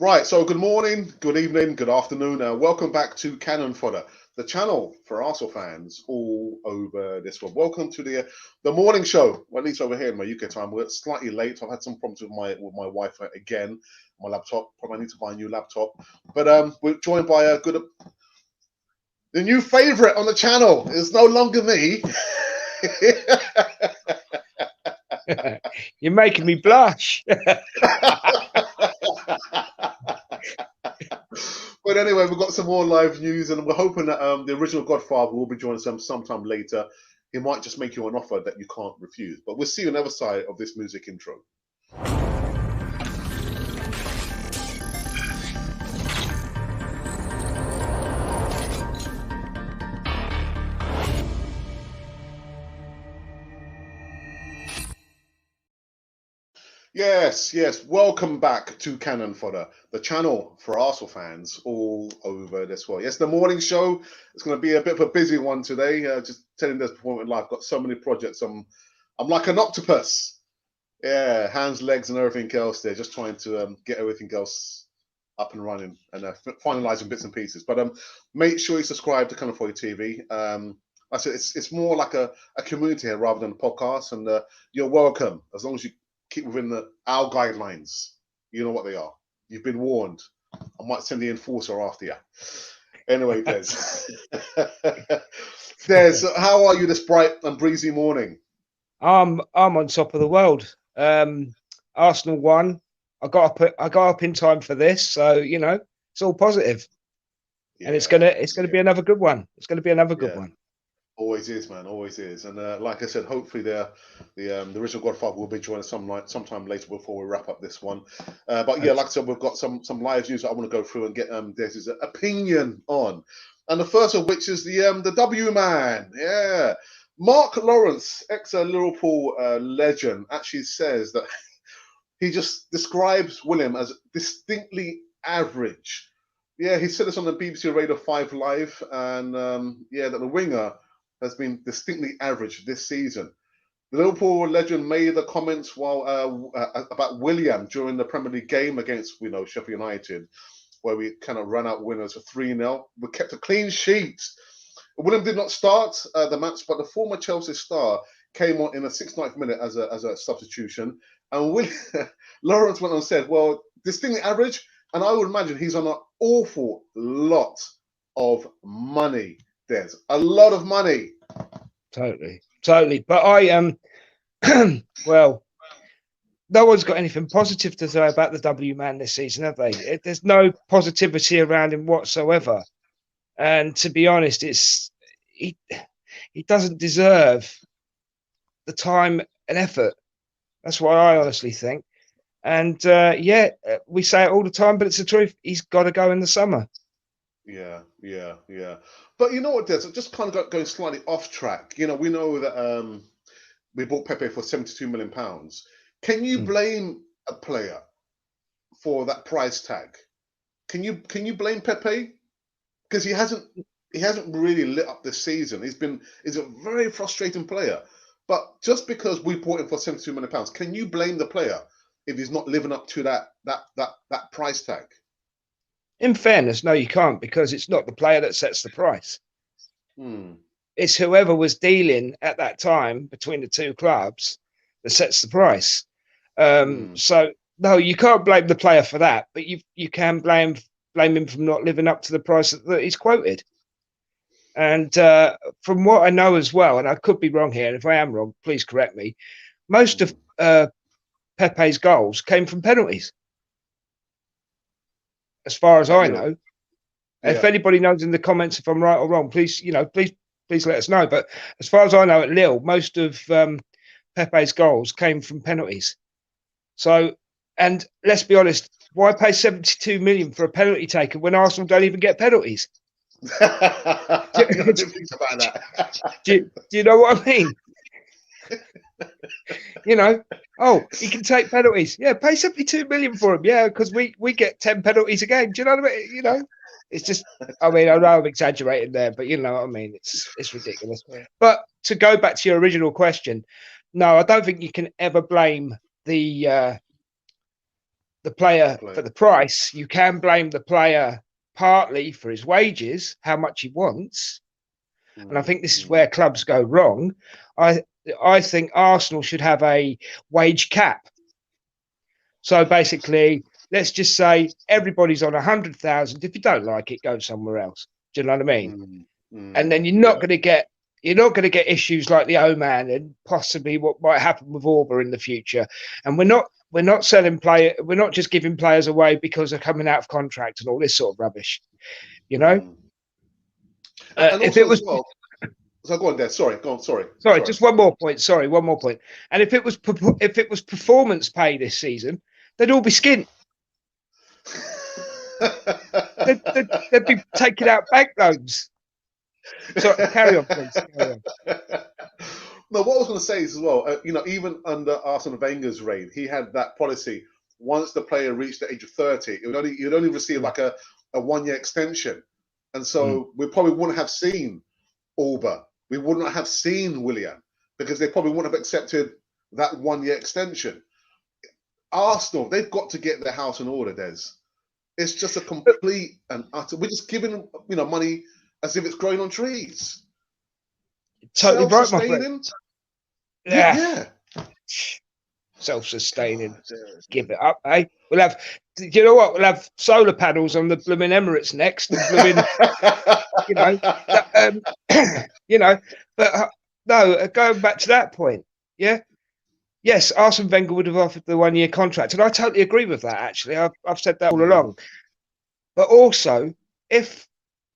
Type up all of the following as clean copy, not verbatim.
Right, so good morning, good evening, good afternoon, and welcome back to Cannon Fodder, the channel for Arsenal fans all over this world. Welcome to the morning show, well, at least over here in my UK time. We're slightly late. I've had some problems with my Wi-Fi again, my laptop. Probably need to buy a new laptop. But we're joined by the new favourite on the channel. It's no longer me. You're making me blush. But anyway, we've got some more live news, and we're hoping that the original Godfather will be joining us sometime later. He might just make you an offer that you can't refuse. But we'll see you on the other side of this music intro. Yes. Welcome back to Cannon Fodder, the channel for Arsenal fans all over this world. Yes, the morning show. It's going to be a bit of a busy one today. Just telling this before in life. Got so many projects. I'm like an octopus. Yeah, hands, legs, and everything else. There, just trying to get everything else up and running and finalizing bits and pieces. But make sure you subscribe to Cannon Fodder TV. I said it's more like a community here rather than a podcast, and you're welcome as long as you keep within our guidelines. You know what they are. You've been warned. I might send the enforcer after you. Anyway, Des. Des, how are you this bright and breezy morning? I'm on top of the world. Arsenal won. I got up in time for this, so you know it's all positive. And it's gonna be another good one. It's gonna be another good one. Always is, man. Always is. And like I said, hopefully the original Godfather will be joining us sometime later before we wrap up this one. But yeah, like I said, we've got some live news that I want to go through and get Des's opinion on. And the first of which is the W man. Yeah, Mark Lawrence, ex-Liverpool legend, actually says that he just describes William as distinctly average. Yeah, he said this on the BBC Radio 5 Live, and that the winger has been distinctly average this season. The Liverpool legend made the comments about William during the Premier League game against Sheffield United, where we kind of ran out winners for 3-0. We kept a clean sheet. William did not start the match, but the former Chelsea star came on in the 69th minute as a substitution. And Lawrence went on and said, well, distinctly average, and I would imagine he's on an awful lot of money. There's a lot of money. Totally. But I well, no one's got anything positive to say about the W man this season, have they? There's no positivity around him whatsoever. And to be honest, he doesn't deserve the time and effort. That's what I honestly think. And we say it all the time, but it's the truth. He's got to go in the summer. Yeah. But you know what, Des? Just kind of going slightly off track. We know that we bought Pepe for £72 million. Can you blame a player for that price tag? Can you blame Pepe? Because he hasn't really lit up this season. He's a very frustrating player. But just because we bought him for £72 million, can you blame the player if he's not living up to that price tag? In fairness, no, you can't, because it's not the player that sets the price. It's whoever was dealing at that time between the two clubs that sets the price. So no, you can't blame the player for that, but you can blame him for not living up to the price that he's quoted. And from what I know as well, and I could be wrong here, and if I am wrong, please correct me, most of Pepe's goals came from penalties, as far as I know. If anybody knows in the comments if I'm right or wrong, please let us know. But as far as I know, at Lille, most of Pepe's goals came from penalties. So, and let's be honest, why pay 72 million for a penalty taker when Arsenal don't even get penalties? I didn't think about that. Do you know what I mean? He can take penalties. Yeah, pay 72 million for him. Yeah, because we get 10 penalties a game. Do you know what I mean? It's just, I know I'm exaggerating there, but you know what I mean? It's ridiculous. But to go back to your original question, no, I don't think you can ever blame the the player for the price. You can blame the player partly for his wages, how much he wants. And I think this is where clubs go wrong. I think Arsenal should have a wage cap. So basically, let's just say everybody's on 100,000. If you don't like it, go somewhere else. Do you know what I mean? And then you're not going to get issues like the Oman and possibly what might happen with Auber in the future. And we're not selling player. We're not just giving players away because they're coming out of contract and all this sort of rubbish. You know. And if it was, so go on, Des. Sorry, go on. Sorry. Just one more point. Sorry, one more point. And if it was performance pay this season, they'd all be skint. they'd be taking out bank loans. So carry on, please. Carry on. No, what I was going to say is as well, even under Arsene Wenger's reign, he had that policy. Once the player reached the age of 30, you'd only receive like a 1-year extension. And so we probably wouldn't have seen Auber. We would not have seen Willian because they probably wouldn't have accepted that 1-year extension. Arsenal, they've got to get their house in order, Des. It's just a complete and utter. We're just giving money as if it's growing on trees. Totally right, my friend. Yeah. Self-sustaining. Give it up, eh? We'll have. You know what? We'll have solar panels on the blooming Emirates next. And blooming, But no. Going back to that point, yeah. Yes, Arsene Wenger would have offered the 1-year contract, and I totally agree with that. Actually, I've said that all along. But also, if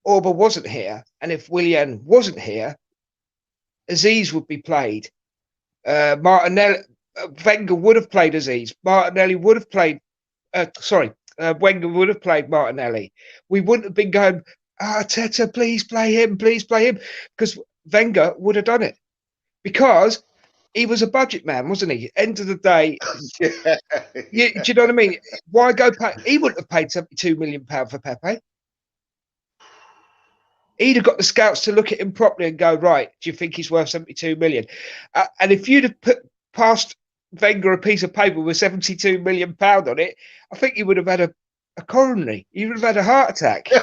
Auber wasn't here, and if Willian wasn't here, Aziz would be played. Martinelli, Wenger would have played Aziz. Martinelli would have played. Wenger would have played Martinelli. We wouldn't have been going, Arteta, please play him, because Wenger would have done it. Because he was a budget man, wasn't he? End of the day, do you know what I mean? Why go pay? He wouldn't have paid £72 million for Pepe. He'd have got the scouts to look at him properly and go, right, do you think he's worth 72 million? And if you'd have passed Wenger a piece of paper with 72 million pound on it, I think he would have had a coronary. He would have had a heart attack. Do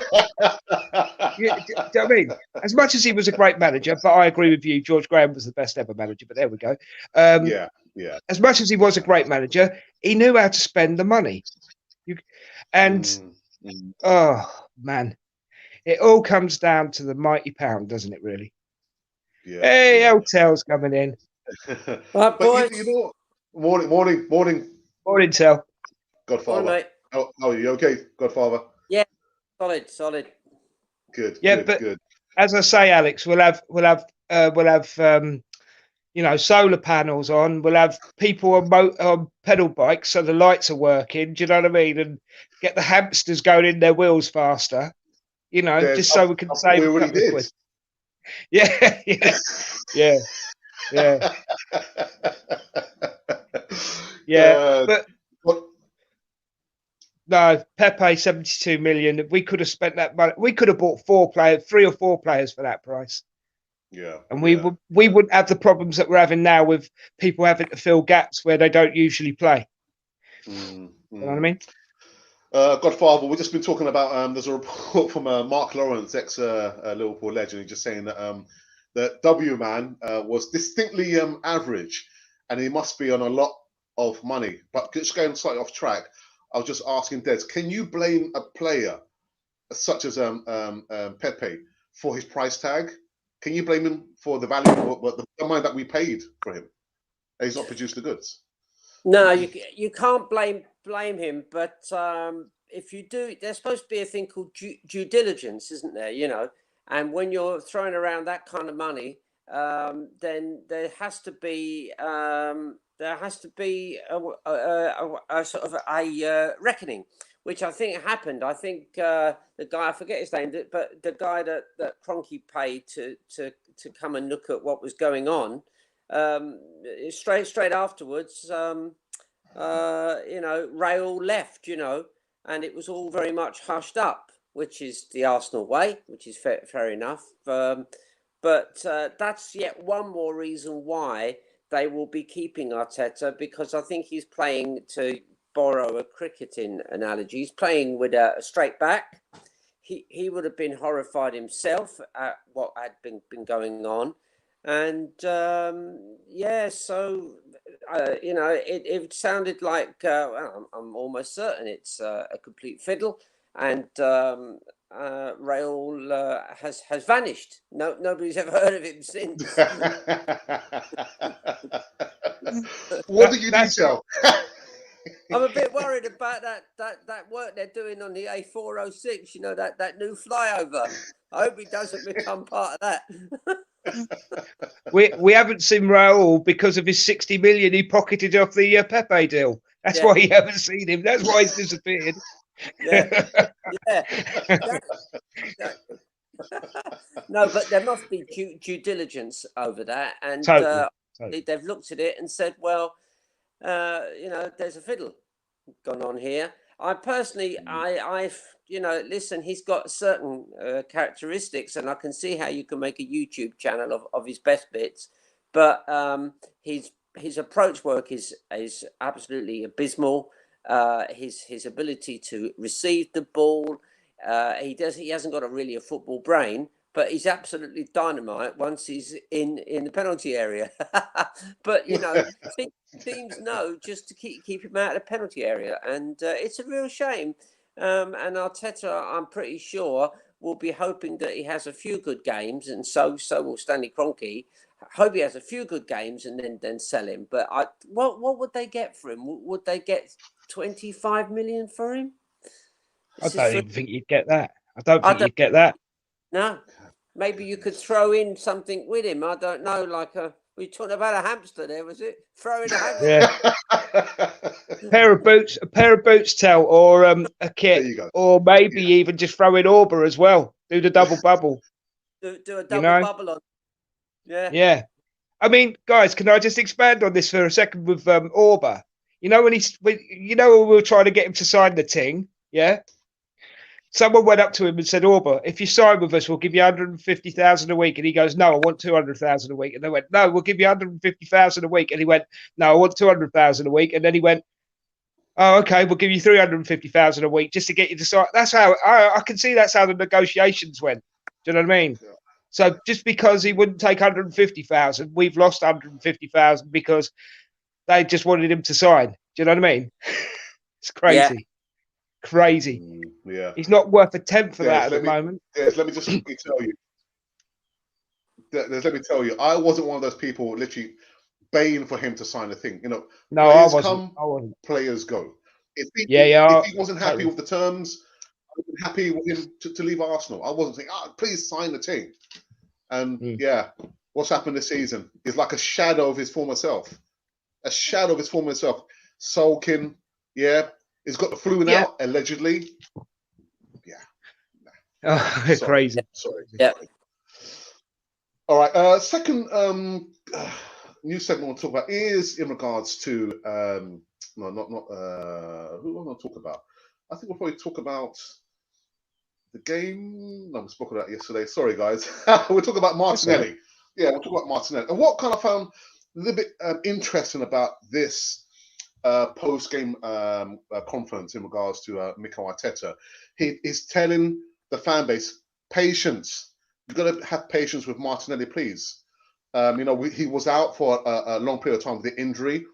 you know what I mean? As much as he was a great manager, but I agree with you, George Graham was the best ever manager, but there we go. As much as he was a great manager, he knew how to spend the money. Oh, man. It all comes down to the mighty pound, doesn't it, really? Yeah. Hey, Tel's coming in. Right, boys. Morning. Morning, Tel. Godfather. Morning, how are you? Okay, Godfather? Yeah, solid. Good. Yeah, good. As I say, Alex, we'll have solar panels on. We'll have people on pedal bikes, so the lights are working. Do you know what I mean? And get the hamsters going in their wheels faster. Just so we can save a couple of quid. Yeah. But no, Pepe 72 million. We could have spent that money. We could have bought 3 or 4 players for that price. Yeah. And we wouldn't have the problems that we're having now with people having to fill gaps where they don't usually play. You know what I mean? Godfather, we've just been talking about. There's a report from Mark Lawrence, ex Liverpool legend, just saying that that W Man was distinctly average, and he must be on a lot of money. But just going slightly off track, I was just asking Des, can you blame a player such as Pepe for his price tag? Can you blame him for the value, the money that we paid for him? He's not produced the goods. No, you can't blame him, but if you do, there's supposed to be a thing called due diligence, isn't there? And when you're throwing around that kind of money, then there has to be a sort of a reckoning, which I think happened. I think the guy, I forget his name, but the guy that Kroenke paid to come and look at what was going on, straight afterwards, Rail left, and it was all very much hushed up, which is the Arsenal way, which is fair enough. But that's yet one more reason why they will be keeping Arteta, because I think he's playing to borrow a cricketing analogy, he's playing with a straight back. He would have been horrified himself at what had been going on. And yeah, so you know, it sounded like well, I'm almost certain it's a complete fiddle, and Raul has vanished. Nobody's ever heard of him since. What do you need, Joe? I'm a bit worried about that work they're doing on the A406. You know, that new flyover. I hope he doesn't become part of that. We haven't seen Raul because of his 60 million he pocketed off the Pepe deal. That's why you haven't seen him. That's why he's disappeared. Yeah. Exactly. No, but there must be due diligence over that, and totally. they've looked at it and said, well, you know, there's a fiddle gone on here. I personally, I've, you know, listen, he's got certain characteristics, and I can see how you can make a YouTube channel of his best bits, but his approach work is absolutely abysmal. His ability to receive the ball, he hasn't got really a football brain, but he's absolutely dynamite once he's in the penalty area. But you know, teams know just to keep him out of the penalty area, and it's a real shame. And Arteta, I'm pretty sure, will be hoping that he has a few good games, and so will Stanley Kroenke. Hope he has a few good games and then sell him. But what would they get for him? Would they get 25 million for him? I don't even think you'd get that. I don't think you'd get that. No, maybe you could throw in something with him. I don't know, like we talking about a hamster there, was it? Throw in a hamster. Yeah. a pair of boots, Tell, or a kit, or maybe even just throw in Auber as well. Do the double bubble. Do a double bubble on. Yeah. Yeah. I mean, guys, can I just expand on this for a second with Auber? You know, when we were trying to get him to sign the thing, yeah. Someone went up to him and said, Auber, if you sign with us, we'll give you 150,000 a week. And he goes, no, I want 200,000 a week. And they went, no, we'll give you 150,000 a week. And he went, no, I want 200,000 a week. And then he went, oh, okay, we'll give you 350,000 a week just to get you to sign. That's how I can see that's how the negotiations went. Do you know what I mean? Yeah. So just because he wouldn't take 150,000, we've lost 150,000 because they just wanted him to sign. Do you know what I mean? It's crazy. Yeah. Crazy. Yeah. He's not worth a tenth of that at the moment. Yes, let me just tell you. Let me tell you, I wasn't one of those people literally baying for him to sign a thing. You know, no, players I come, wasn't. Players go. If he wasn't happy with the terms, I was happy with him to leave Arsenal. I wasn't saying, please sign the thing. And yeah, what's happened this season is like a shadow of his former self. A shadow of his former self. Sulking, yeah. He's got the flu now, allegedly. Yeah. Oh, crazy. Sorry. Yeah. All right. Second news segment we'll talk about is in regards to who am I going to talk about? I think we'll probably talk about the game. No, we spoke about that yesterday. Sorry, guys. We'll talk about Martinelli. Yeah, we'll talk about Martinelli. And what kind of found a little bit interesting about this post-game conference in regards to Mikel Arteta, he's telling the fan base, patience. You've got to have patience with Martinelli, please. You know, he was out for a long period of time with the injury,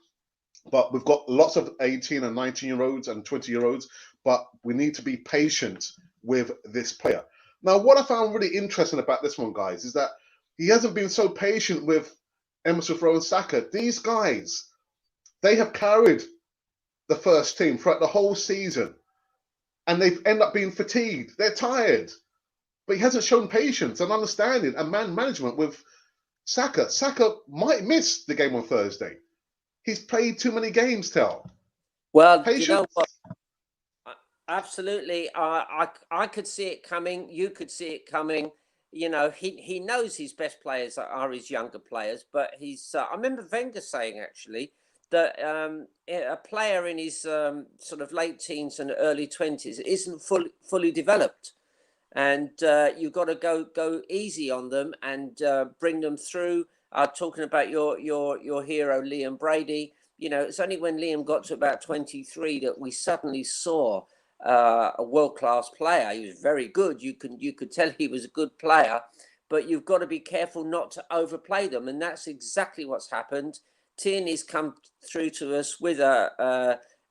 but we've got lots of 18 and 19-year-olds and 20-year-olds, but we need to be patient with this player. Now, what I found really interesting about this one, guys, is that he hasn't been so patient with Emerson Rowe and Saka. These guys, they have carried the first team throughout the whole season, and they've ended up being fatigued. They're tired, but he hasn't shown patience and understanding and man management with Saka. Saka might miss the game on Thursday. He's played too many games, Tel. Well, patience. You know what? Absolutely. I could see it coming. You could see it coming. You know, he knows his best players are his younger players, but he's. I remember Wenger saying actually that a player in his sort of late teens and early 20s isn't fully developed, and you've got to go easy on them and bring them through. Talking about your hero Liam Brady, you know, it's only when Liam got to about 23 that we suddenly saw a world-class player. He was very good. You could tell he was a good player, but you've got to be careful not to overplay them, and that's exactly what's happened. Tierney's come through to us with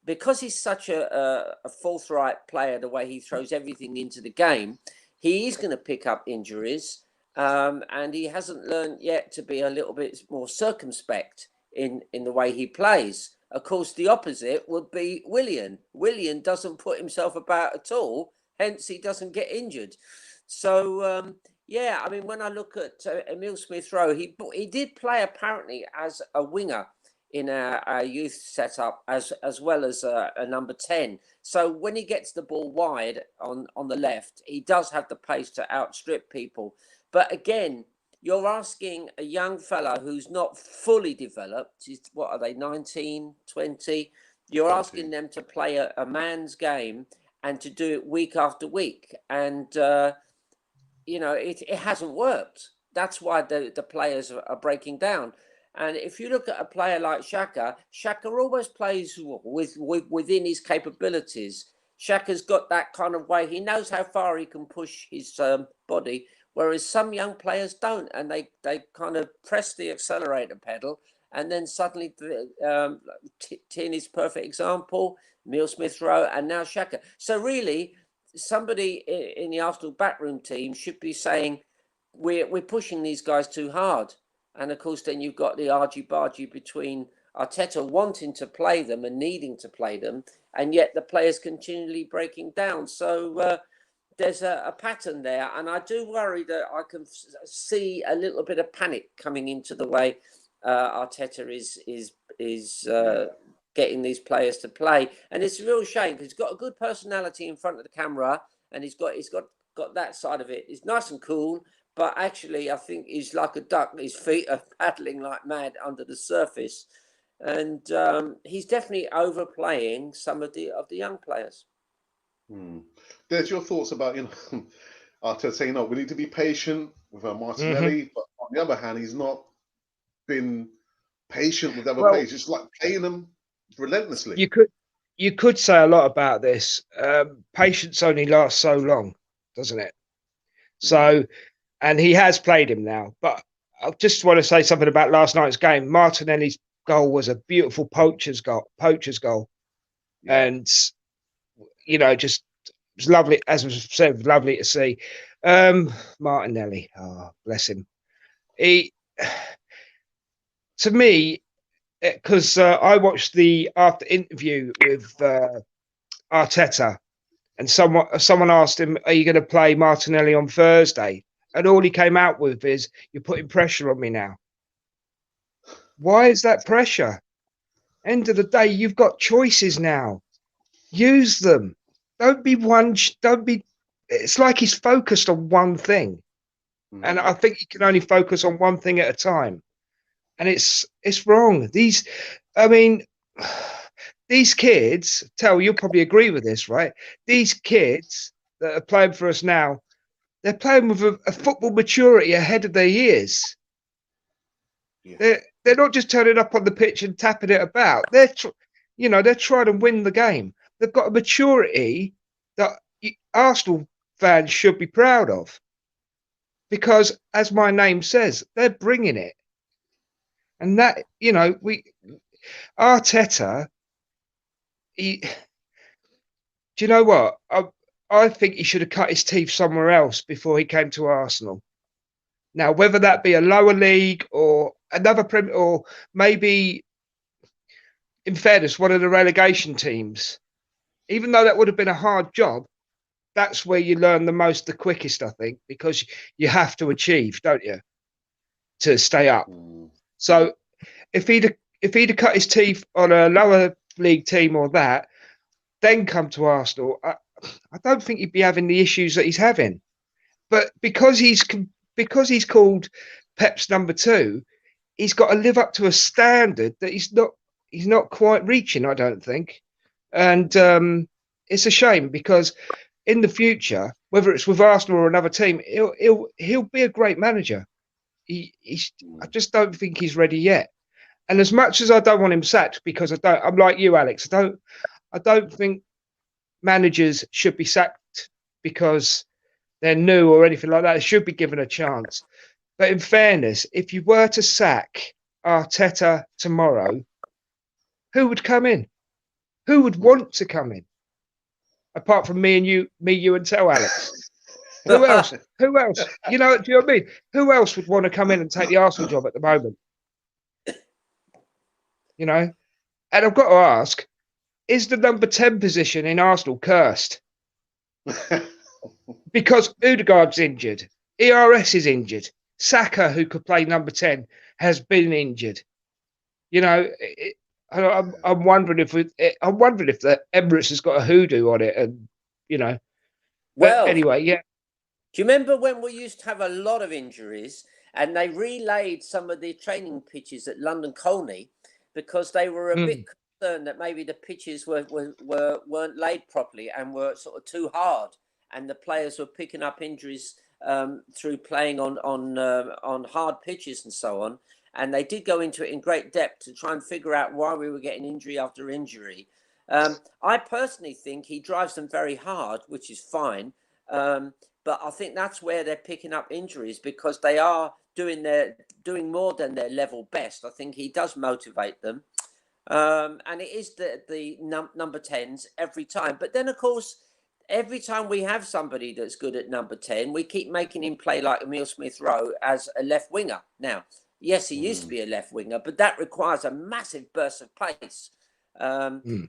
because he's such a forthright player, the way he throws everything into the game, he is going to pick up injuries, and he hasn't learned yet to be a little bit more circumspect in the way he plays. Of course, the opposite would be Willian. Willian doesn't put himself about at all, hence he doesn't get injured. So, yeah, I mean, when I look at Emile Smith-Rowe, he did play apparently as a winger in our youth setup as well as a number 10. So when he gets the ball wide on the left, he does have the pace to outstrip people. But again, you're asking a young fella who's not fully developed, what are they, 19, 20? You're asking them to play a man's game and to do it week after week. And, you know, it hasn't worked. That's why the players are breaking down. And if you look at a player like Xhaka always plays within his capabilities. Xhaka's got that kind of way. He knows how far he can push his body, whereas some young players don't, and they kind of press the accelerator pedal, and then suddenly Tierney's perfect example, Emile Smith-Rowe, and now Xhaka. So really, somebody in the Arsenal backroom team should be saying, we're pushing these guys too hard. And of course, then you've got the argy-bargy between Arteta wanting to play them and needing to play them, and yet the players continually breaking down. So there's a pattern there, and I do worry that I can see a little bit of panic coming into the way Arteta is getting these players to play, and it's a real shame because he's got a good personality in front of the camera, and he's got that side of it. He's nice and cool, but actually, I think he's like a duck. His feet are paddling like mad under the surface, and he's definitely overplaying some of the young players. There's your thoughts about, Arteta saying, we need to be patient with Martinelli, but on the other hand, he's not been patient with other players. Just like playing them relentlessly. You could say a lot about this. Patience only lasts so long, doesn't it? So, and he has played him now. But I just want to say something about last night's game. Martinelli's goal was a beautiful poacher's goal. And just it was lovely, as was said, lovely to see. Martinelli, bless him. To me, because I watched the after interview with Arteta, and someone asked him, "Are you going to play Martinelli on Thursday?" And all he came out with is, "You're putting pressure on me now." Why is that pressure? End of the day, you've got choices now. Use them. It's like he's focused on one thing. And I think he can only focus on one thing at a time. And it's wrong. These kids, you'll probably agree with this, right? These kids that are playing for us now, they're playing with a football maturity ahead of their years. Yeah. They're not just turning up on the pitch and tapping it about. They're trying to win the game. They've got a maturity that Arsenal fans should be proud of, because, as my name says, they're bringing it. And that, Arteta, do you know what? I think he should have cut his teeth somewhere else before he came to Arsenal. Now, whether that be a lower league or another Premier, or maybe, in fairness, one of the relegation teams, even though that would have been a hard job, that's where you learn the most, the quickest, I think, because you have to achieve, don't you, to stay up. So if he'd have cut his teeth on a lower league team or that, then come to Arsenal, I don't think he'd be having the issues that he's having. But because he's called Pep's number 2, he's got to live up to a standard that he's not quite reaching, I don't think. And it's a shame, because in the future, whether it's with Arsenal or another team, he'll be a great manager. I just don't think he's ready yet. And as much as I don't want him sacked, because I'm like you, Alex. I don't think managers should be sacked because they're new or anything like that. They should be given a chance. But in fairness, if you were to sack Arteta tomorrow, who would come in? Who would want to come in? Apart from me, you and Tell, Alex. Who else? Who else? You know, do you know what I mean? Who else would want to come in and take the Arsenal job at the moment? You know? And I've got to ask, is the number 10 position in Arsenal cursed? Because Odegaard's injured, ERS is injured, Saka, who could play number 10, has been injured. You know, I'm wondering if the Emirates has got a hoodoo on it, and you know. Well, anyway, yeah. Do you remember when we used to have a lot of injuries, and they relayed some of the training pitches at London Colney because they were a bit concerned that maybe the pitches weren't laid properly and were sort of too hard, and the players were picking up injuries through playing on hard pitches and so on. And they did go into it in great depth to try and figure out why we were getting injury after injury. I personally think he drives them very hard, which is fine. But I think that's where they're picking up injuries, because they are doing more than their level best. I think he does motivate them. And it is the number 10s every time. But then, of course, every time we have somebody that's good at number 10, we keep making him play like Emile Smith-Rowe as a left winger. Now, yes, he used to be a left winger, but that requires a massive burst of pace. I mean,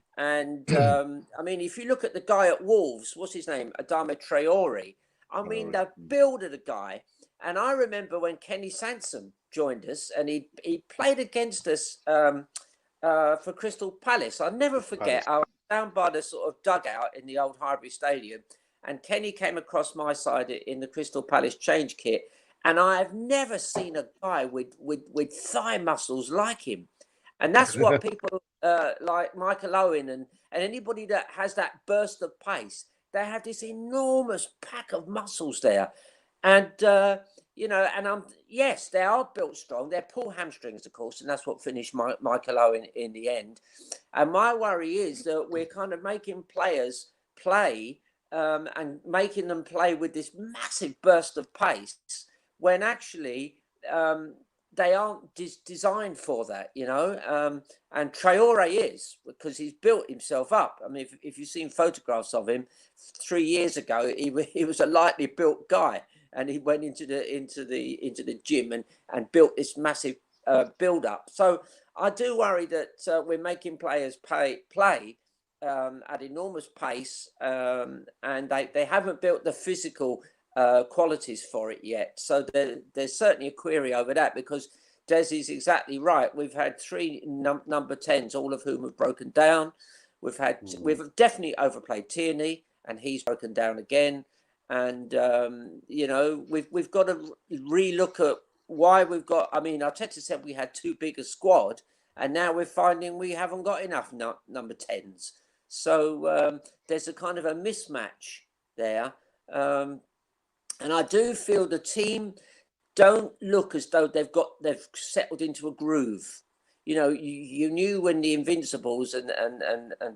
if you look at the guy at Wolves, what's his name? Adama Traore. I mean, the build of the guy. And I remember when Kenny Sansom joined us, and he played against us for Crystal Palace. I'll never forget. I was down by the sort of dugout in the old Highbury Stadium, and Kenny came across my side in the Crystal Palace change kit. And I have never seen a guy with thigh muscles like him. And that's what people like Michael Owen and anybody that has that burst of pace, they have this enormous pack of muscles there. And, you know, and yes, they are built strong. They're pull hamstrings, of course, and that's what finished Michael Owen in the end. And my worry is that we're kind of making players play and making them play with this massive burst of pace, when actually they aren't designed for that, you know. And Traore is, because he's built himself up. I mean, if you've seen photographs of him 3 years ago, he was a lightly built guy, and he went into the gym and built this massive build up. So I do worry that we're making players play at enormous pace, and they haven't built the physical qualities for it yet. So there's certainly a query over that, because Des is exactly right. We've had three number 10s, all of whom have broken down. We've definitely overplayed Tierney, and he's broken down again. And you know, we've got to relook at why we've got. I mean, Arteta said we had too big a squad, and now we're finding we haven't got enough number 10s. So there's a kind of a mismatch there. And I do feel the team don't look as though they've settled into a groove. You know, you knew when the Invincibles and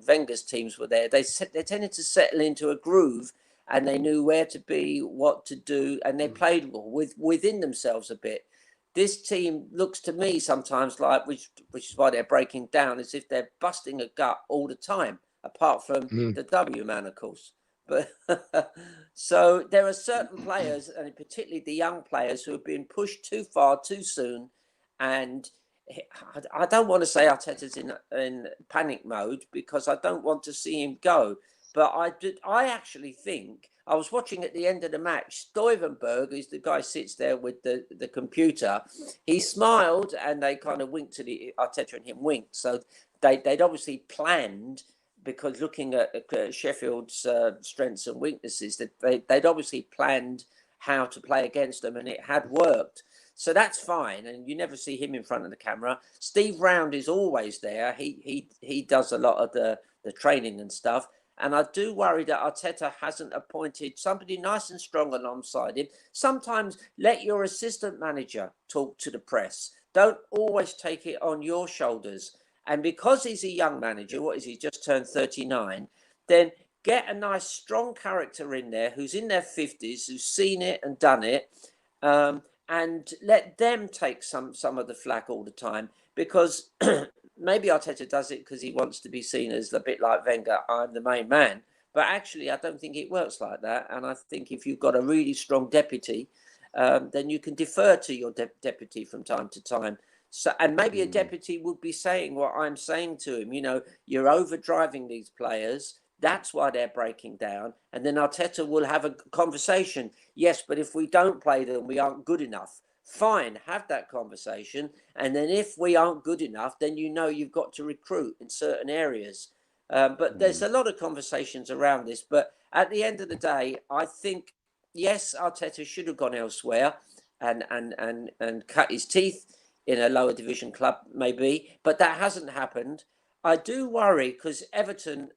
Wenger's teams were there, they tended to settle into a groove, and they knew where to be, what to do, and they played within themselves a bit. This team looks to me sometimes like, which is why they're breaking down, as if they're busting a gut all the time, apart from the W man, of course. But so there are certain players, and particularly the young players, who have been pushed too far too soon. And I don't want to say Arteta's in panic mode, because I don't want to see him go. But I actually think, I was watching at the end of the match, Stuyvenberg, who's the guy who sits there with the computer, he smiled, and they kind of winked to Arteta, and him winked. So they'd obviously planned, because looking at Sheffield's strengths and weaknesses, that they'd obviously planned how to play against them, and it had worked. So that's fine, and you never see him in front of the camera. Steve Round is always there. He does a lot of the training and stuff. And I do worry that Arteta hasn't appointed somebody nice and strong alongside him. Sometimes let your assistant manager talk to the press. don't always take it on your shoulders. And because he's a young manager, what is he, just turned 39, then get a nice strong character in there who's in their 50s, who's seen it and done it, and let them take some of the flack all the time. Because maybe Arteta does it because he wants to be seen as a bit like Wenger, I'm the main man. But actually, I don't think it works like that. And I think if you've got a really strong deputy, then you can defer to your deputy from time to time. So, and maybe a deputy would be saying what I'm saying to him, you know, you're overdriving these players. That's why they're breaking down. And then Arteta will have a conversation. Yes, but if we don't play them, we aren't good enough. Fine, have that conversation. And then if we aren't good enough, then you know you've got to recruit in certain areas. But there's a lot of conversations around this. But at the end of the day, I think, yes, Arteta should have gone elsewhere and cut his teeth in a lower division club, maybe. But that hasn't happened. I do worry because Everton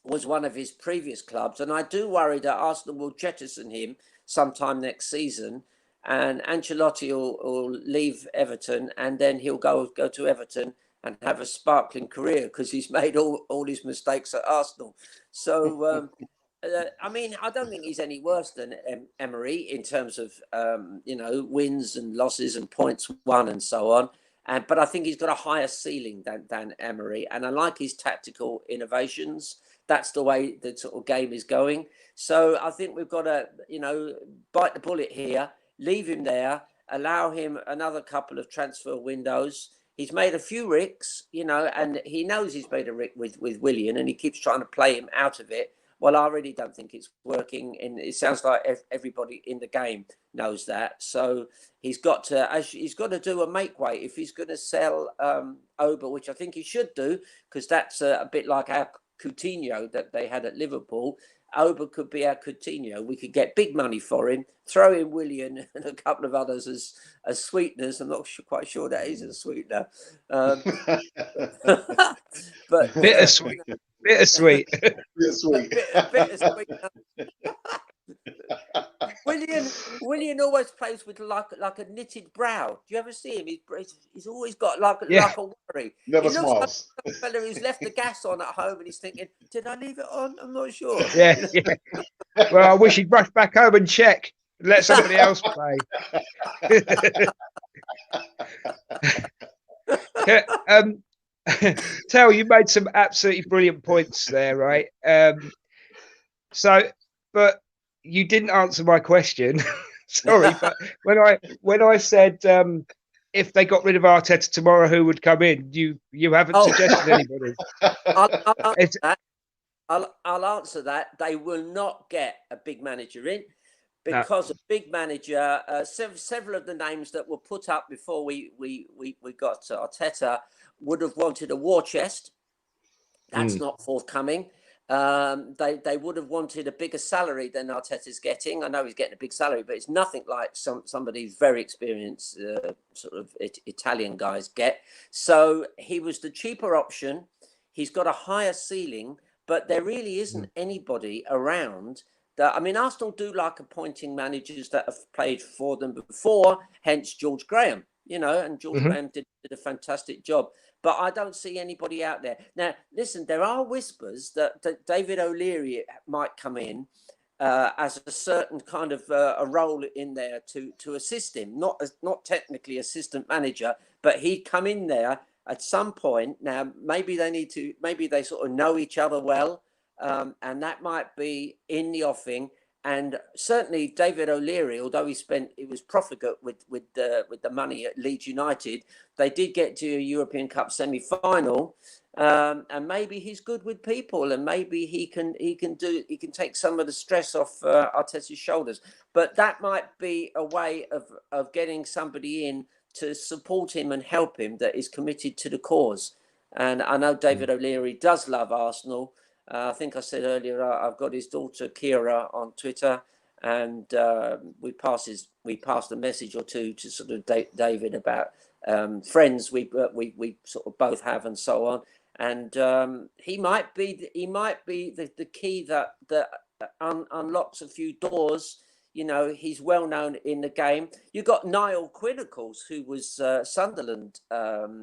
was one of his previous clubs. And I do worry that Arsenal will jettison him sometime next season. And Ancelotti will leave Everton, and then he'll go to Everton and have a sparkling career because he's made all his mistakes at Arsenal. So, I mean, I don't think he's any worse than Emery in terms of, you know, wins and losses and points won and so on. But I think he's got a higher ceiling than Emery. And I like his tactical innovations. That's the way the sort of game is going. So I think we've got to, you know, bite the bullet here, leave him there, allow him another couple of transfer windows. He's made a few ricks, you know, and he knows he's made a rick with Willian, and he keeps trying to play him out of it. Well, I really don't think it's working, and it sounds like everybody in the game knows that. So he's got to do a make way if he's going to sell Oba, which I think he should do, because that's a bit like our Coutinho that they had at Liverpool. Oba could be our Coutinho. We could get big money for him, throw in Willian and a couple of others as sweeteners. I'm not quite sure that is a sweetener. But bittersweet. Bittersweet. Bittersweet. Bittersweet. Willian always plays with like a knitted brow. Do you ever see him? He's always got like a worry. Never he looks smiles. like a fella who's left the gas on at home and he's thinking, did I leave it on? I'm not sure. Yeah, yeah. Well, I wish he'd rush back home and check and let somebody else play. Tel, you made some absolutely brilliant points there, right? But you didn't answer my question. Sorry, but when I said if they got rid of Arteta tomorrow, who would come in? You haven't suggested anybody. I'll answer that. They will not get a big manager in because a big manager. Several of the names that were put up before we got Arteta would have wanted a war chest. That's not forthcoming. They would have wanted a bigger salary than Arteta's getting. I know he's getting a big salary, but it's nothing like somebody who's very experienced, sort of Italian guys get. So he was the cheaper option. He's got a higher ceiling, but there really isn't anybody around. I mean, Arsenal do like appointing managers that have played for them before, hence George Graham, you know, and George Graham did a fantastic job. But I don't see anybody out there. Now, listen, there are whispers that David O'Leary might come in as a certain kind of a role in there to assist him, not technically assistant manager, but he'd come in there at some point. Now, maybe they sort of know each other well, and that might be in the offing. And certainly David O'Leary, although he was profligate with the money at Leeds United, they did get to a European Cup semi-final, and maybe he's good with people, and maybe he can take some of the stress off Arteta's shoulders. But that might be a way of getting somebody in to support him and help him that is committed to the cause. And I know David O'Leary does love Arsenal. I think I said earlier, I've got his daughter Kira on Twitter, and we passed a message or two to sort of David about friends we sort of both have and so on. And he might be the key that unlocks a few doors. You know, he's well known in the game. You got Niall Quinn, of course, who was Sunderland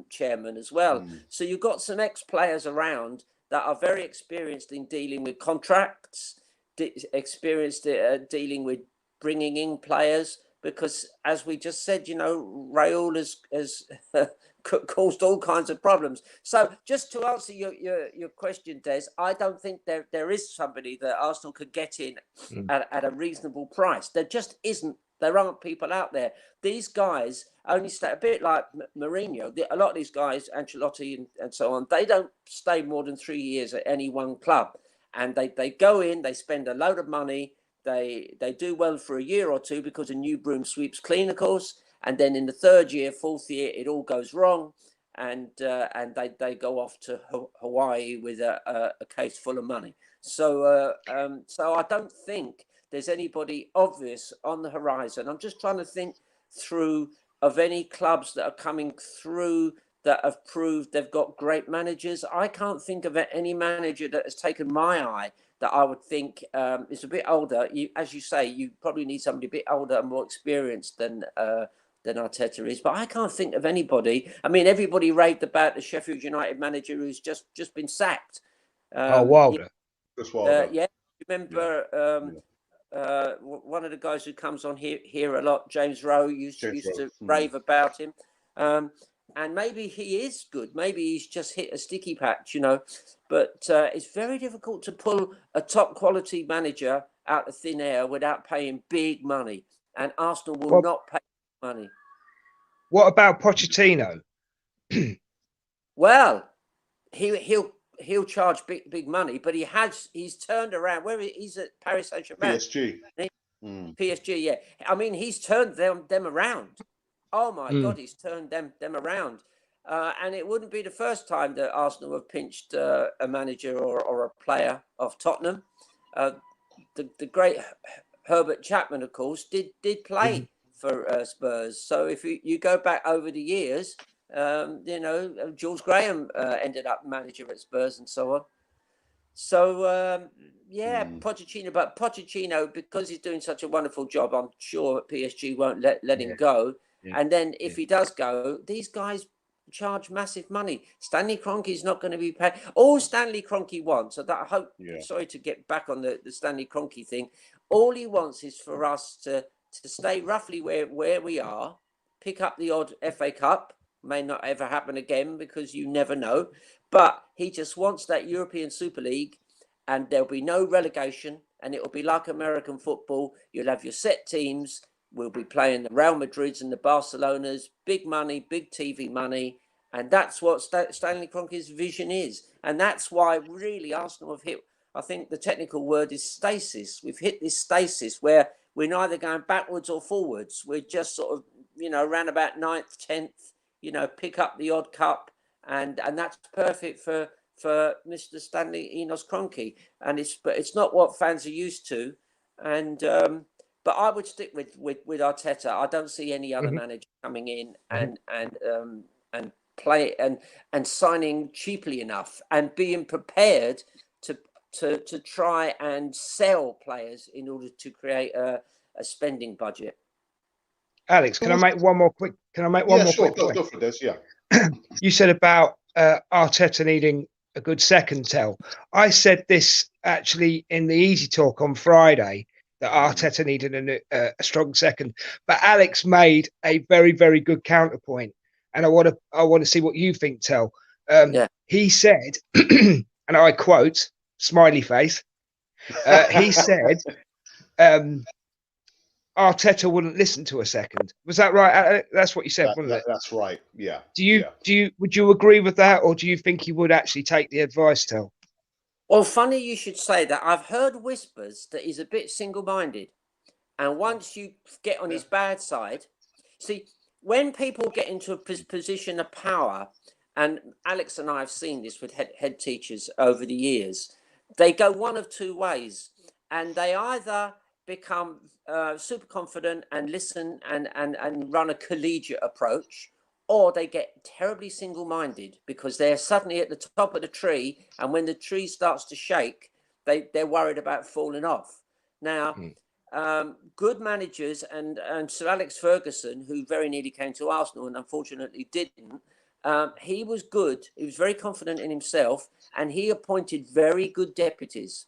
chairman as well. So you've got some ex-players around that are very experienced in dealing with contracts, experienced dealing with bringing in players. Because, as we just said, you know, Raul has caused all kinds of problems. So, just to answer your question, Des, I don't think there is somebody that Arsenal could get in at a reasonable price. There just isn't. There aren't people out there. These guys only stay, a bit like Mourinho. A lot of these guys, Ancelotti and so on, they don't stay more than 3 years at any one club. And they go in, they spend a load of money. They do well for a year or two because a new broom sweeps clean, of course, and then in the third year, fourth year, it all goes wrong, and they go off to Hawaii with a case full of money. So so I don't think there's anybody obvious on the horizon. I'm just trying to think through of any clubs that are coming through that have proved they've got great managers. I can't think of any manager that has taken my eye that I would think is a bit older. As you say, you probably need somebody a bit older and more experienced than Arteta is. But I can't think of anybody. I mean, everybody raved about the Sheffield United manager who's just been sacked. Wilder. Yeah, remember one of the guys who comes on here a lot, James Rowe, used to rave about him. And maybe he is good. Maybe he's just hit a sticky patch, you know. But it's very difficult to pull a top quality manager out of thin air without paying big money. And Arsenal will not pay money. What about Pochettino? Well, he'll charge big money, but he's turned around. Where he's at Paris Saint-Germain. PSG. PSG, yeah. I mean, he's turned them around. Oh my God, he's turned them around. And it wouldn't be the first time that Arsenal have pinched a manager or a player of Tottenham. The great Herbert Chapman, of course, did play for Spurs. So if you go back over the years, you know, Jules Graham ended up manager at Spurs and so on. So, Pochettino, but Pochettino, because he's doing such a wonderful job, I'm sure PSG won't let him go. And then if he does go, these guys charge massive money. Stanley Kroenke's not going to be paid. All Stanley Kroenke wants, I hope, sorry to get back on the Stanley Kroenke thing, all he wants is for us to stay roughly where we are, pick up the odd FA Cup, may not ever happen again because you never know, but he just wants that European Super League, and there'll be no relegation, and it'll be like American football. You'll have your set teams. We'll be playing the Real Madrids and the Barcelonas, big money, big TV money. And that's what Stanley Kroenke's vision is. And that's why really Arsenal have hit, I think the technical word is stasis. We've hit this stasis where we're neither going backwards or forwards. We're just sort of, you know, around about 9th, 10th, you know, pick up the odd cup. And that's perfect for Mr. Stanley Enos Kroenke. And it's not what fans are used to. And but I would stick with Arteta. I don't see any other manager coming in and play and signing cheaply enough and being prepared to try and sell players in order to create a spending budget. Alex, can I make one more quick? Quick point? Go for this. Yeah. You said about Arteta needing a good second tell. I said this actually in the Easy Talk on Friday, that Arteta needed a strong second. But Alex made a very, very good counterpoint, and I want to see what you think, Tell. He said, and I quote, smiley face. He said, Arteta wouldn't listen to a second. Was that right? That's what you said, wasn't it? That's right. Yeah. Would you agree with that, or do you think he would actually take the advice, Tell? Well, funny you should say that. I've heard whispers that he's a bit single-minded. And once you get on his bad side, see, when people get into a position of power, and Alex and I have seen this with head teachers over the years, they go one of two ways. And they either become super confident and listen and run a collegiate approach, or they get terribly single-minded because they're suddenly at the top of the tree, and when the tree starts to shake, they're worried about falling off. Now, good managers, and Sir Alex Ferguson, who very nearly came to Arsenal and unfortunately didn't, he was good. He was very confident in himself, and he appointed very good deputies.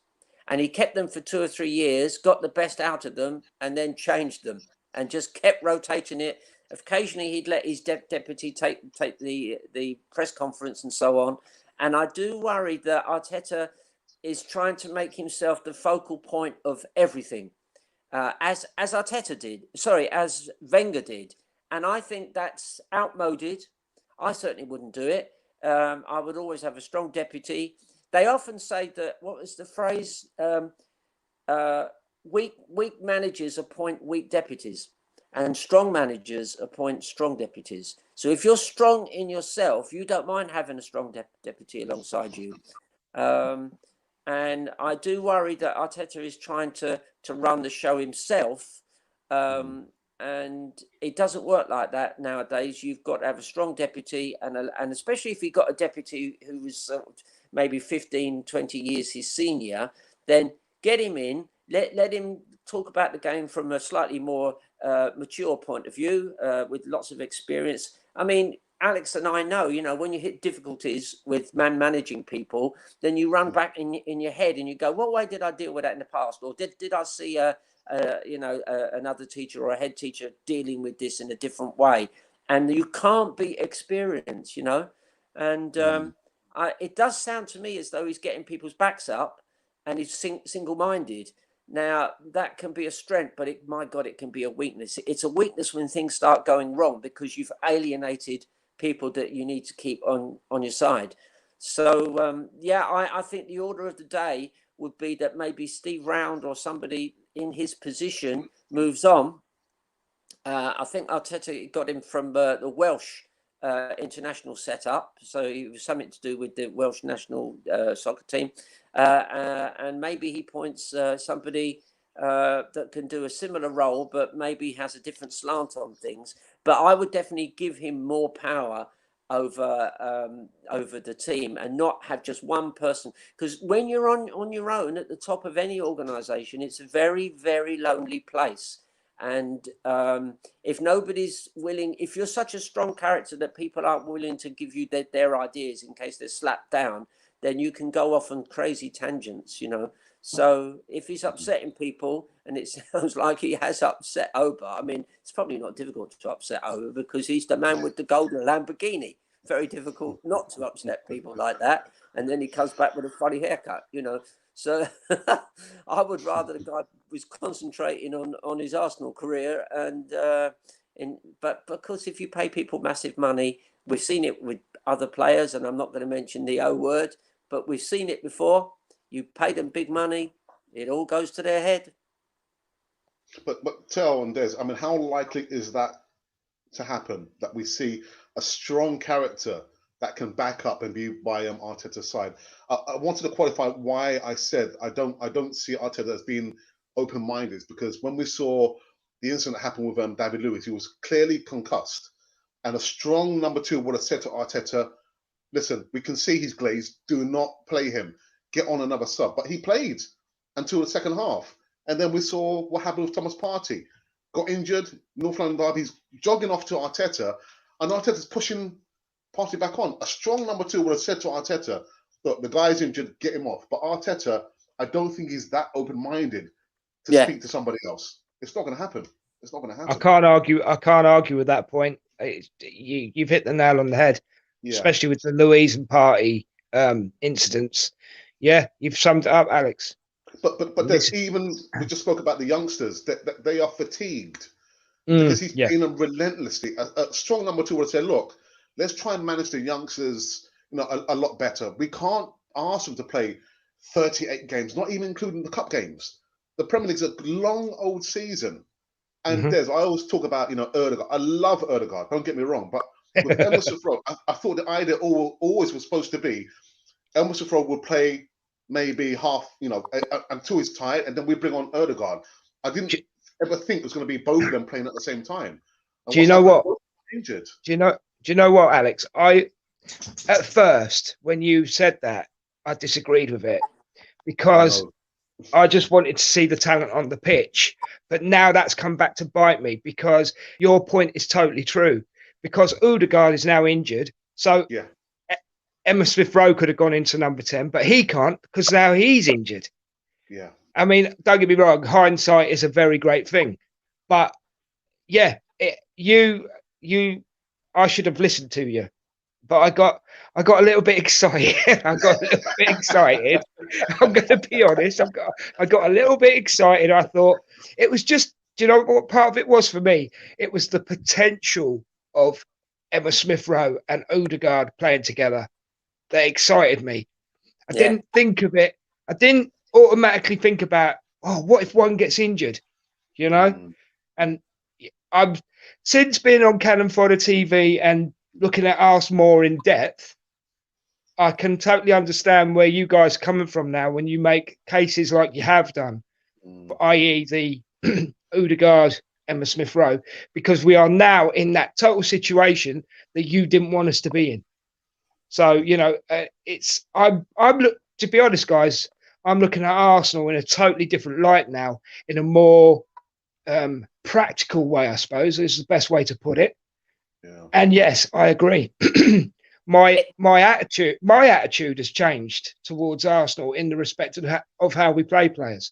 And he kept them for 2 or 3 years, got the best out of them, and then changed them, and just kept rotating it. Occasionally, he'd let his deputy take the press conference and so on. And I do worry that Arteta is trying to make himself the focal point of everything, as Arteta did. Sorry, as Wenger did. And I think that's outmoded. I certainly wouldn't do it. I would always have a strong deputy. They often say that, what was the phrase? Weak managers appoint weak deputies, and strong managers appoint strong deputies. So if you're strong in yourself, you don't mind having a strong deputy alongside you. And I do worry that Arteta is trying to run the show himself. And it doesn't work like that nowadays. You've got to have a strong deputy, and especially if you've got a deputy who was maybe 15, 20 years his senior, then get him in, let him talk about the game from a slightly more mature point of view, with lots of experience. I mean, Alex and I know, when you hit difficulties with managing people, then you run back in your head and you go, what way did I deal with that in the past? Or did I see another teacher or a head teacher dealing with this in a different way? And you can't be experienced, and it does sound to me as though he's getting people's backs up and he's single-minded. Now, that can be a strength, but my God, it can be a weakness. It's a weakness when things start going wrong because you've alienated people that you need to keep on your side. So, I think the order of the day would be that maybe Steve Round or somebody in his position moves on. I think Arteta got him from the Welsh international setup, so it was something to do with the Welsh national soccer team, and maybe he points somebody that can do a similar role, but maybe has a different slant on things. But I would definitely give him more power over the team and not have just one person, because when you're on your own at the top of any organization, it's a very, very lonely place. And if nobody's willing, if you're such a strong character that people aren't willing to give you their ideas in case they're slapped down, then you can go off on crazy tangents, So if he's upsetting people, and it sounds like he has upset Oba, I mean, it's probably not difficult to upset Oba because he's the man with the golden Lamborghini. Very difficult not to upset people like that. And then he comes back with a funny haircut, So I would rather the guy was concentrating on his Arsenal career, but because if you pay people massive money, we've seen it with other players, and I'm not going to mention the O word, but we've seen it before. You pay them big money, it all goes to their head. But Tel and Des, I mean, how likely is that to happen? That we see a strong character that can back up and be by Arteta's side. I wanted to qualify why I said I don't see Arteta as being open-minded, because when we saw the incident that happened with David Luiz, he was clearly concussed, and a strong number 2 would have said to Arteta, "Listen, we can see he's glazed. Do not play him. Get on another sub." But he played until the second half, and then we saw what happened with Thomas Partey. Got injured, North London derby. He's jogging off to Arteta, and Arteta's pushing Partey back on. A strong number 2 would have said to Arteta, "Look, the guy's injured, get him off." But Arteta, I don't think he's that open-minded to speak to somebody else. It's not going to happen. It's not going to happen. I can't argue with that point. You've hit the nail on the head, especially with the Luiz and Partey incidents. Yeah, you've summed it up, Alex. But there's even, we just spoke about the youngsters, that they are fatigued because he's playing them relentlessly. A strong number 2 would say, "Look, let's try and manage the youngsters, a lot better. We can't ask them to play 38 games, not even including the cup games. The Premier League's a long old season." And I always talk about, Ødegaard. I love Ødegaard, don't get me wrong. But with Emerson Rowe, I thought the idea always was supposed to be Emerson Rowe would play maybe half, until he's tired, and then we bring on Ødegaard. I didn't ever think it was going to be both of them playing at the same time. And do you know what? Injured. Do you know what, Alex? At first, when you said that, I disagreed with it because I just wanted to see the talent on the pitch. But now that's come back to bite me, because your point is totally true. Because Odegaard is now injured. So Yeah. Emma Smith Rowe could have gone into number 10, but he can't because now he's injured. Yeah. I mean, don't get me wrong, hindsight is a very great thing. But yeah, I should have listened to you. But I got a little bit excited. I got a little bit excited. I'm going to be honest. I got a little bit excited. I thought it was just, do you know what part of it was for me? It was the potential of Emma Smith Rowe and Odegaard playing together that excited me. I didn't think of it. I didn't automatically think about, oh, what if one gets injured? You know? And I've since been on Cannon Fodder TV and looking at us more in depth, I can totally understand where you guys are coming from now when you make cases like you have done, i.e. the Odegaard, Emma Smith Rowe, because we are now in that total situation that you didn't want us to be in. So, you know, to be honest, guys, I'm looking at Arsenal in a totally different light now, in a more practical way, I suppose is the best way to put it. Yeah. And yes, I agree. my attitude has changed towards Arsenal in the respect of how we play players.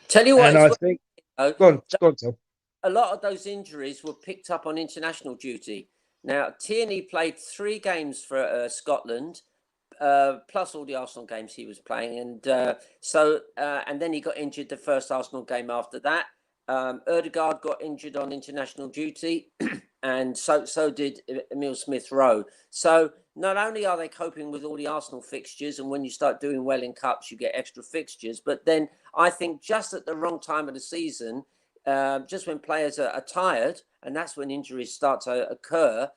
Tell you what, and I think go on, Tom. A lot of those injuries were picked up on international duty. Now, Tierney played 3 games for Scotland, plus all the Arsenal games he was playing, and and then he got injured the first Arsenal game after that. Odegaard got injured on international duty, and so did Emile Smith Rowe. So not only are they coping with all the Arsenal fixtures, and when you start doing well in cups, you get extra fixtures, but then I think just at the wrong time of the season, just when players are tired, and that's when injuries start to occur,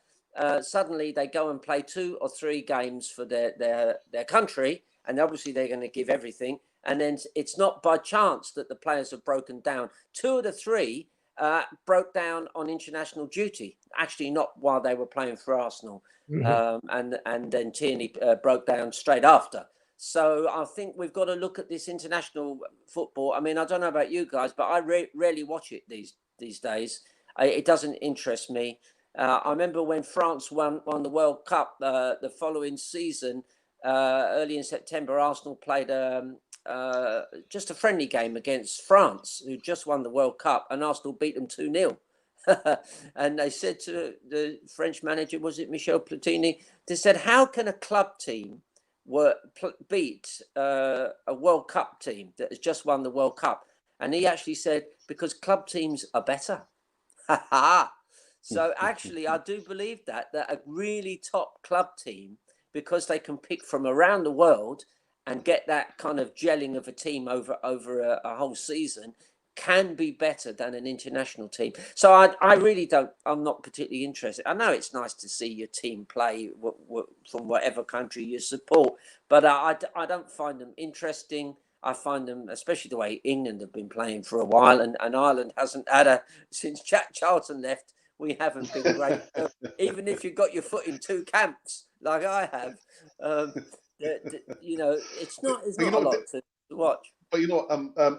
suddenly they go and play 2 or 3 games for their country, and obviously they're going to give everything. And then it's not by chance that the players have broken down. 2 of the 3 broke down on international duty, actually not while they were playing for Arsenal. And then Tierney broke down straight after. So I think we've got to look at this international football. I mean, I don't know about you guys, but I rarely watch it these days. It doesn't interest me. I remember when France won the World Cup the following season, early in September, Arsenal played just a friendly game against France, who just won the World Cup, and Arsenal beat them 2-0. And they said to the French manager, was it Michel Platini? They said, how can a club team beat a World Cup team that has just won the World Cup? And he actually said, because club teams are better. So actually, I do believe that a really top club team, because they can pick from around the world and get that kind of gelling of a team over a whole season, can be better than an international team. So I really I'm not particularly interested. I know it's nice to see your team play from whatever country you support, but I don't find them interesting. I find them, especially the way England have been playing for a while, and Ireland hasn't had since Jack Charlton left, we haven't been great. Even if you've got your foot in 2 camps, like I have, you know, it's not a lot to watch. But you know,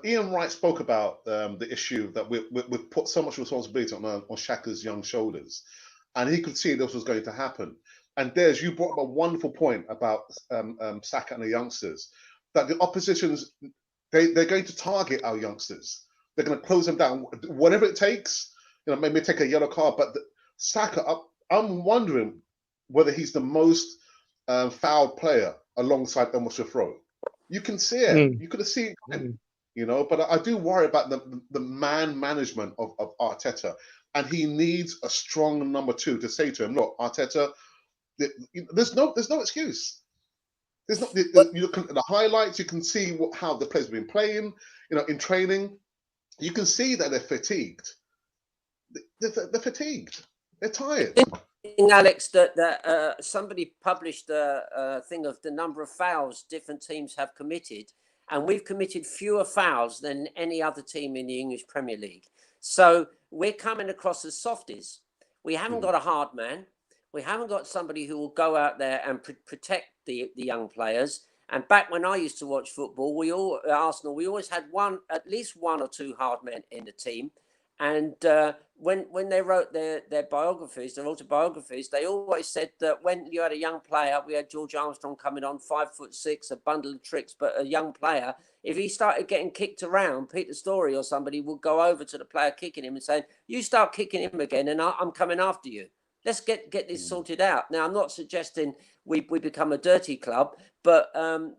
Ian Wright spoke about the issue that we've put so much responsibility on Xhaka's young shoulders, and he could see this was going to happen. And Des, you brought up a wonderful point about Saka and the youngsters, that the oppositions, they're going to target our youngsters. They're going to close them down, whatever it takes. You know, maybe take a yellow card. But Saka, I'm wondering whether he's the most fouled player alongside Emile Smith Rowe. You can see it. You could have seen it, you know. But I do worry about the man management of Arteta, and he needs a strong number 2 to say to him, "Look, Arteta, there's no excuse. There's not. You look at the highlights, you can see how the players have been playing. You know, in training, you can see that they're fatigued. They're fatigued. They're tired." Alex, that somebody published a thing of the number of fouls different teams have committed, and we've committed fewer fouls than any other team in the English Premier League. So we're coming across as softies. We haven't got a hard man. We haven't got somebody who will go out there and protect the young players. And back when I used to watch football, Arsenal, we always had at least one or two hard men in the team. And when they wrote their biographies, their autobiographies, they always said that when you had a young player, we had George Armstrong coming on, 5'6", a bundle of tricks, but a young player. If he started getting kicked around, Peter Story or somebody would go over to the player kicking him and saying, "You start kicking him again, and I'm coming after you. Let's get this sorted out." Now, I'm not suggesting we become a dirty club, but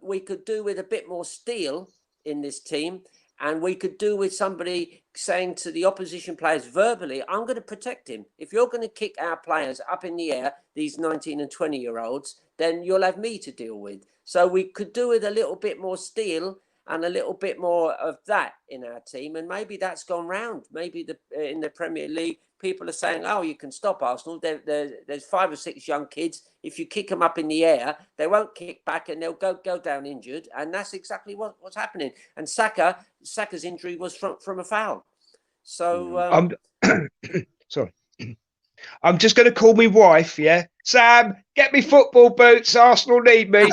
we could do with a bit more steel in this team. And we could do with somebody saying to the opposition players verbally, "I'm going to protect him. If you're going to kick our players up in the air, these 19 and 20-year-olds, then you'll have me to deal with." So we could do with a little bit more steel and a little bit more of that in our team. And maybe that's gone round. Maybe in the Premier League, people are saying, "Oh, you can stop Arsenal. There's 5 or 6 young kids. If you kick them up in the air, they won't kick back and they'll go down injured." And that's exactly what's happening. And Saka's injury was from a foul. So sorry. I'm just going to call my wife. Yeah, Sam, get me football boots. Arsenal need me.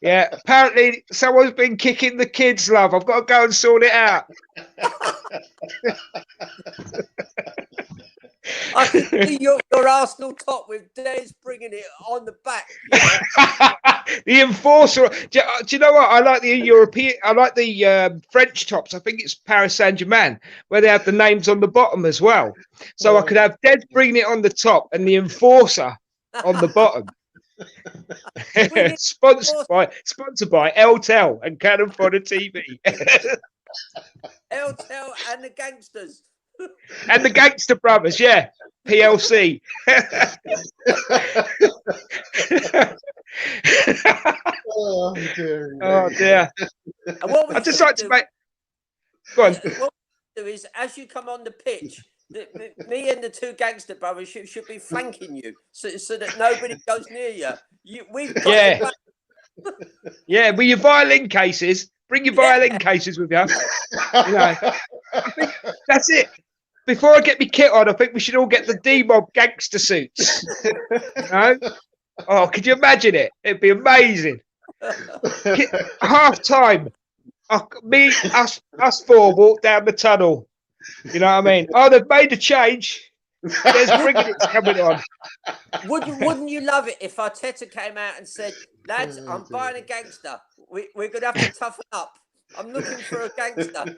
Yeah, apparently someone's been kicking the kids, love. I've got to go and sort it out. I can see your Arsenal top with Des bringing it on the back. The enforcer. Do you know what? I like the European. I like the French tops. I think it's Paris Saint-Germain where they have the names on the bottom as well. So I could have Des bringing it on the top and the enforcer on the bottom. Sponsored by LTEL and Cannon Fodder TV. LTEL and the gangsters. And the Gangster Brothers, yeah. PLC. Oh dear. Oh dear. And what I'd just like to make. Go on. What we do is, as you come on the pitch, me and the 2 gangster brothers should be flanking you, so that nobody goes near you. We've got yeah. Yeah, with your violin cases. Bring your violin cases with you. You know, I think that's it. Before I get my kit on, I think we should all get the D-Mob gangster suits. You know? Oh, could you imagine it? It'd be amazing. Half time, us 4 walk down the tunnel. You know what I mean? Oh, they've made a change. There's Brigadiers coming on. Wouldn't you love it if Arteta came out and said, "Lads, I'm buying a gangster. We're going to have to toughen up. I'm looking for a gangster."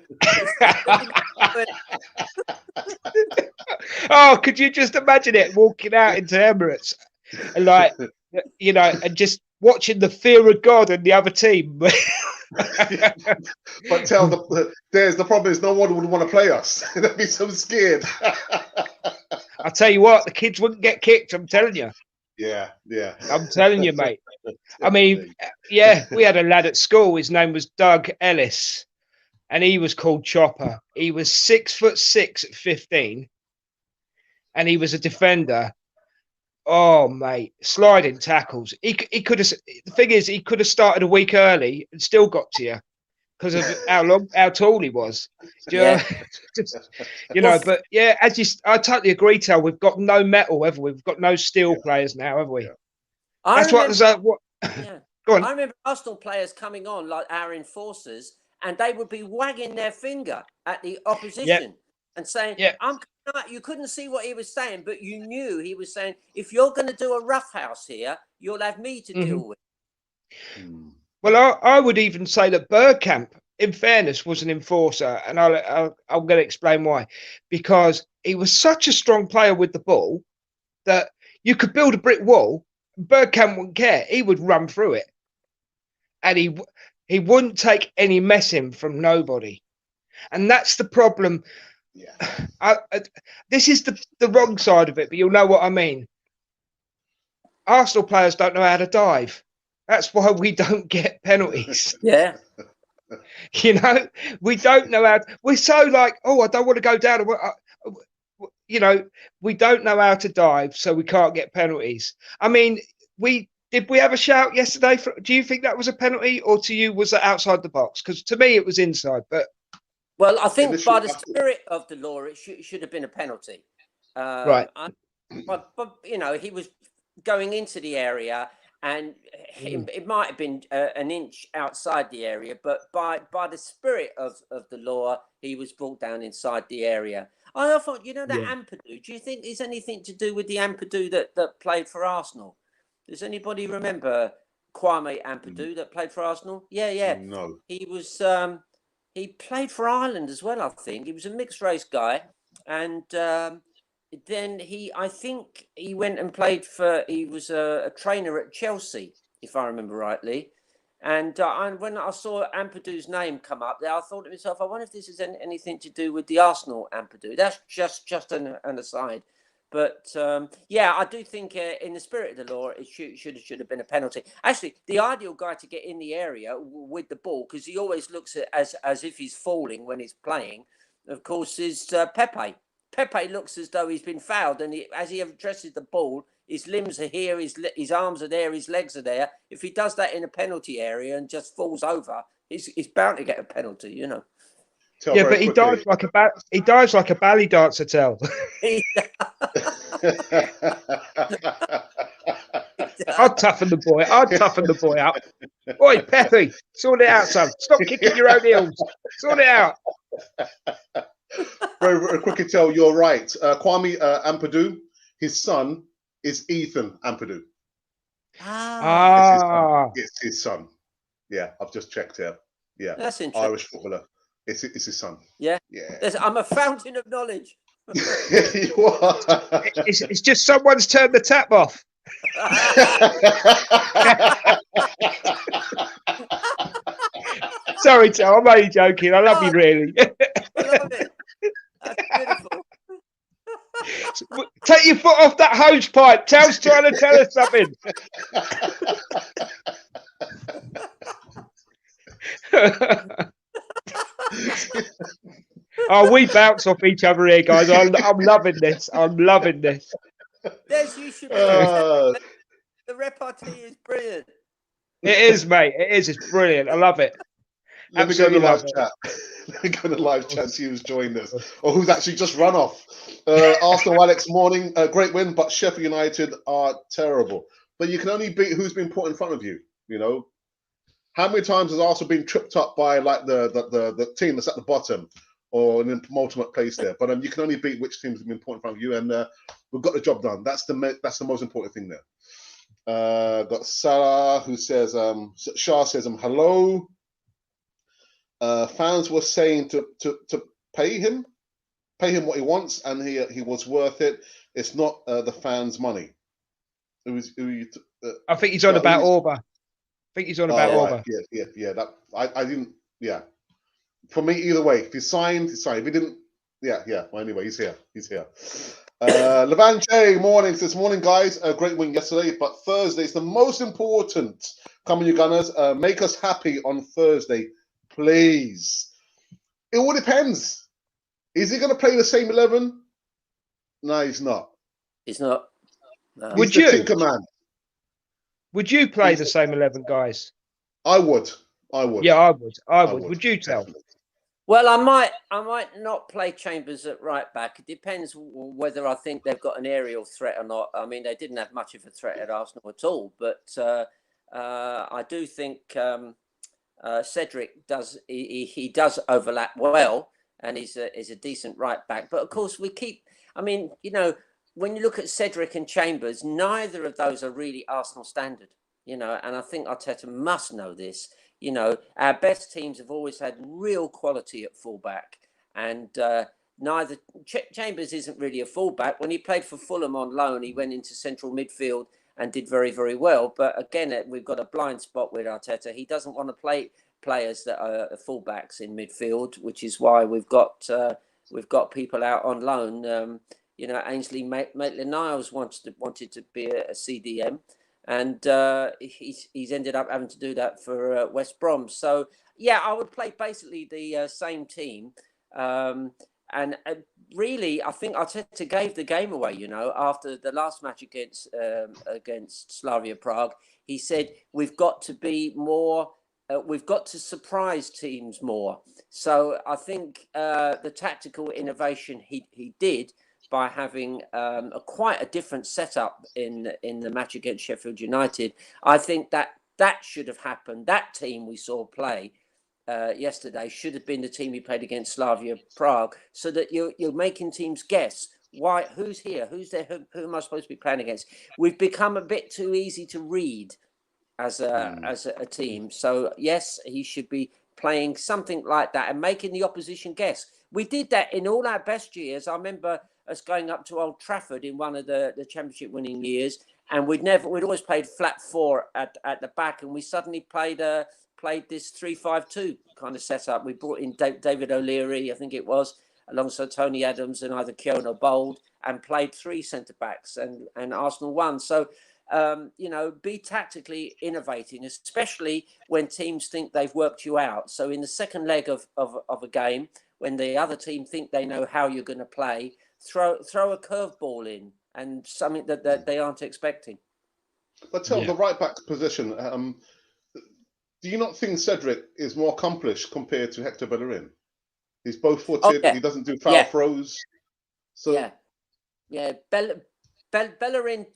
Oh, could you just imagine it walking out into Emirates and and just watching the fear of God in the other team. But there's the problem is no one would want to play us. They'd be so scared. I'll tell you what, the kids wouldn't get kicked. I'm telling you. Yeah. I'm telling you, mate. I mean, yeah, we had a lad at school. His name was Doug Ellis, and he was called Chopper. He was 6'6" at 15, and he was a defender. Oh, mate, sliding tackles. He could have. The thing is, he could have started a week early and still got to you because of how tall he was. But yeah, I totally agree. Tel, we've got no metal, have we? We've got no steel players now, have we? I Go on. I remember Arsenal players coming on like our enforcers, and they would be wagging their finger at the opposition and saying, "I'm not." You couldn't see what he was saying, but you knew he was saying, "If you're going to do a roughhouse here, you'll have me to deal with." Well, I would even say that Bergkamp, in fairness, was an enforcer, and I'm going to explain why. Because he was such a strong player with the ball that you could build a brick wall. Bergkamp wouldn't care; he would run through it, and he wouldn't take any messing from nobody, and that's the problem. Yeah, this is the wrong side of it, but you'll know what I mean. Arsenal players don't know how to dive. That's why we don't get penalties. Yeah. You know, we don't know how. We're so like, oh, I don't want to go down. You know, we don't know how to dive, so we can't get penalties. I mean, did we have a shout yesterday? Do you think that was a penalty, or to you was it outside the box? Because to me, it was inside. But well, I think by the spirit of the law, it should have been a penalty. Right. But you know, he was going into the area, and it might have been an inch outside the area, but by the spirit of the law, he was brought down inside the area. I thought, you know, that Ampadu, do you think there's anything to do with the Ampadu that played for Arsenal? Does anybody remember Kwame Ampadu that played for Arsenal? Yeah. No. He was he played for Ireland as well, I think. He was a mixed race guy, and then I think he went and played he was a trainer at Chelsea, if I remember rightly. And when I saw Ampadu's name come up there, I thought to myself, I wonder if this has anything to do with the Arsenal Ampadu. That's just an aside. But yeah, I do think in the spirit of the law, it should have been a penalty. Actually, the ideal guy to get in the area with the ball, because he always looks as if he's falling when he's playing, of course, is Pepe. Pepe looks as though he's been fouled, and as he addresses the ball, his limbs are here, his arms are there, his legs are there. If he does that in a penalty area and just falls over, he's bound to get a penalty, you know. Yeah, but he dives like a belly dancer, Tell. I'd toughen the boy up. Oi, Pepe, sort it out, son. Stop kicking your own heels. Sort it out. Very quickly, Tell, you're right. Kwame Ampadu, his son is Ethan Ampadu. It's his son. Yeah, I've just checked here. Yeah, that's interesting. Irish footballer. It's his son. Yeah. I'm a fountain of knowledge. You are. It's just someone's turned the tap off. Sorry, Joe. I'm only joking. I love you, really. I love it. That's beautiful. Take your foot off that hose pipe. Tel's trying to tell us something. Oh, we bounce off each other here, guys. I'm loving this. I'm loving this. Des, you should be the repartee is brilliant. It is, mate. It is. It's brilliant. I love it. Let me go to live chat. Let me go to live chat, see who's joined us or who's actually just run off. Arsenal, Alex, morning. Great win, but Sheffield United are terrible. But you can only beat who's been put in front of you, you know. How many times has Arsenal been tripped up by like the team that's at the bottom or in ultimate place there? But you can only beat which teams have been put in front of you, and we've got the job done. That's the most important thing there. Got Sarah who says, Shah says, hello. Fans were saying to pay him what he wants, and he was worth it. It's not the fans' money. I think he's on about Orba. I think he's on about Orba. Right. Yeah. That I didn't. Yeah. For me, either way, if he signed, he signed. If he didn't, yeah. Well, anyway, he's here. Levan J, morning. Says, morning, guys. A great win yesterday, but Thursday is the most important. Come on, you Gunners. Make us happy on Thursday, please. It all depends. Is he going to play the same 11? No, he's not. He's not. No. Would you? Tinker man. Would you play the same 11 guys? I would. Yeah, I would. Would you, Tell? Definitely. Well, I might not play Chambers at right back. It depends whether I think they've got an aerial threat or not. I mean, they didn't have much of a threat at Arsenal at all, but I do think Cedric does. He does overlap well, and he's a decent right back. But of course, I mean, you know, when you look at Cedric and Chambers, neither of those are really Arsenal standard, you know, and I think Arteta must know this. You know, our best teams have always had real quality at fullback, and neither Chambers isn't really a fullback. When he played for Fulham on loan, he went into central midfield and did very, very well. But again, we've got a blind spot with Arteta. He doesn't want to play players that are fullbacks in midfield, which is why we've got people out on loan. You know, Ainsley Maitland-Niles wanted to be a CDM, and he's ended up having to do that for West Brom. So yeah, I would play basically the same team, and really, I think Arteta gave the game away. You know, after the last match against Slavia Prague, he said we've got to be more. We've got to surprise teams more. So I think the tactical innovation he did. by having quite a different setup in the match against Sheffield United. I think that should have happened. That team we saw play yesterday should have been the team he played against Slavia Prague, so that you're making teams guess who's here, who's there, who am I supposed to be playing against. We've become a bit too easy to read as a team. So yes, he should be playing something like that and making the opposition guess. We did that in all our best years. I remember us going up to Old Trafford in one of the championship winning years, and we'd always played flat four at the back, and we suddenly played this 3-5-2 kind of setup. We brought in David O'Leary, I think it was, alongside Tony Adams and either Keown or Bold, and played three centre backs, and Arsenal won. So be tactically innovating, especially when teams think they've worked you out. So in the second leg of a game, when the other team think they know how you're going to play, throw a curveball in, and something that they aren't expecting. But tell the right back position, do you not think Cedric is more accomplished compared to Hector Bellerin? He's both-footed. He doesn't do foul throws. So Bellerin,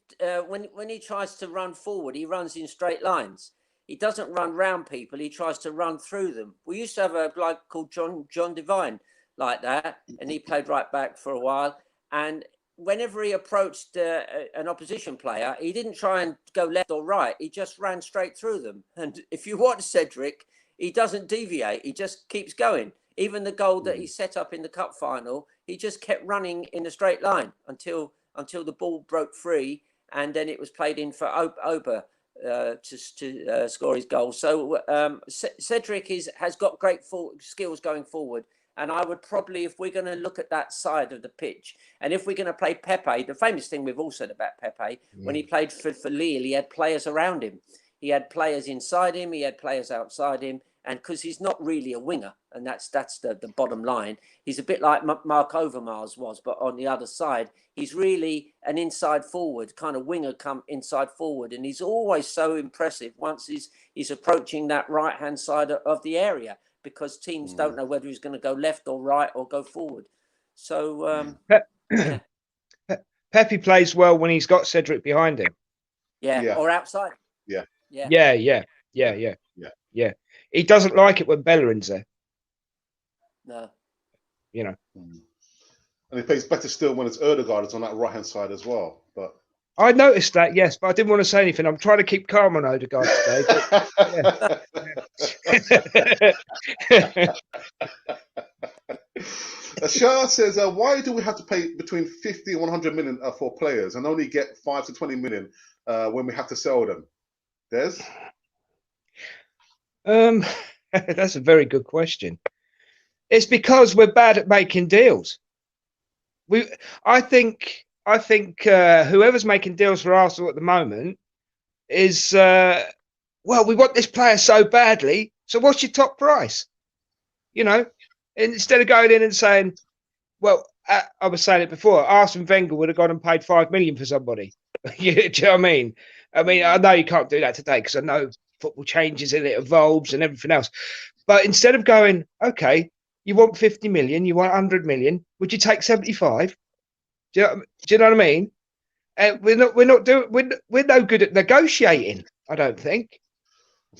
when he tries to run forward, he runs in straight lines. He doesn't run round people. He tries to run through them. We used to have a bloke called John Devine like that, and he played right back for a while. And whenever he approached an opposition player, he didn't try and go left or right. He just ran straight through them. And if you watch Cedric, he doesn't deviate. He just keeps going. Even the goal that he set up in the cup final, he just kept running in a straight line until the ball broke free, and then it was played in for Ober to score his goal. So Cedric has got great skills going forward. And I would probably, if we're going to look at that side of the pitch, and if we're going to play Pepe, the famous thing we've all said about Pepe, when he played for Lille, he had players around him. He had players inside him, he had players outside him, and because he's not really a winger, and that's the bottom line, he's a bit like Mark Overmars was, but on the other side, he's really an inside forward, kind of winger come inside forward, and he's always so impressive once he's approaching that right-hand side of the area, because teams don't know whether he's going to go left or right or go forward. So, Pepe plays well when he's got Cedric behind him. Or outside. Yeah. He doesn't like it when Bellerin's there. No. And he plays better still when it's Ødegaard is on that right-hand side as well. But I noticed that, yes, but I didn't want to say anything. I'm trying to keep calm on Ødegaard today. Shah says, why do we have to pay between 50 and 100 million for players and only get 5 to 20 million when we have to sell them? Des? That's a very good question. It's because we're bad at making deals. I think whoever's making deals for Arsenal at the moment is we want this player so badly, so what's your top price? And instead of going in and saying, I was saying it before, Arsene Wenger would have gone and paid 5 million for somebody. Do you know what I mean? I know you can't do that today because I know football changes and it evolves and everything else. But instead of going, okay, you want 50 million, you want 100 million, would you take 75? Do you know what I mean? We're no good at negotiating. I don't think.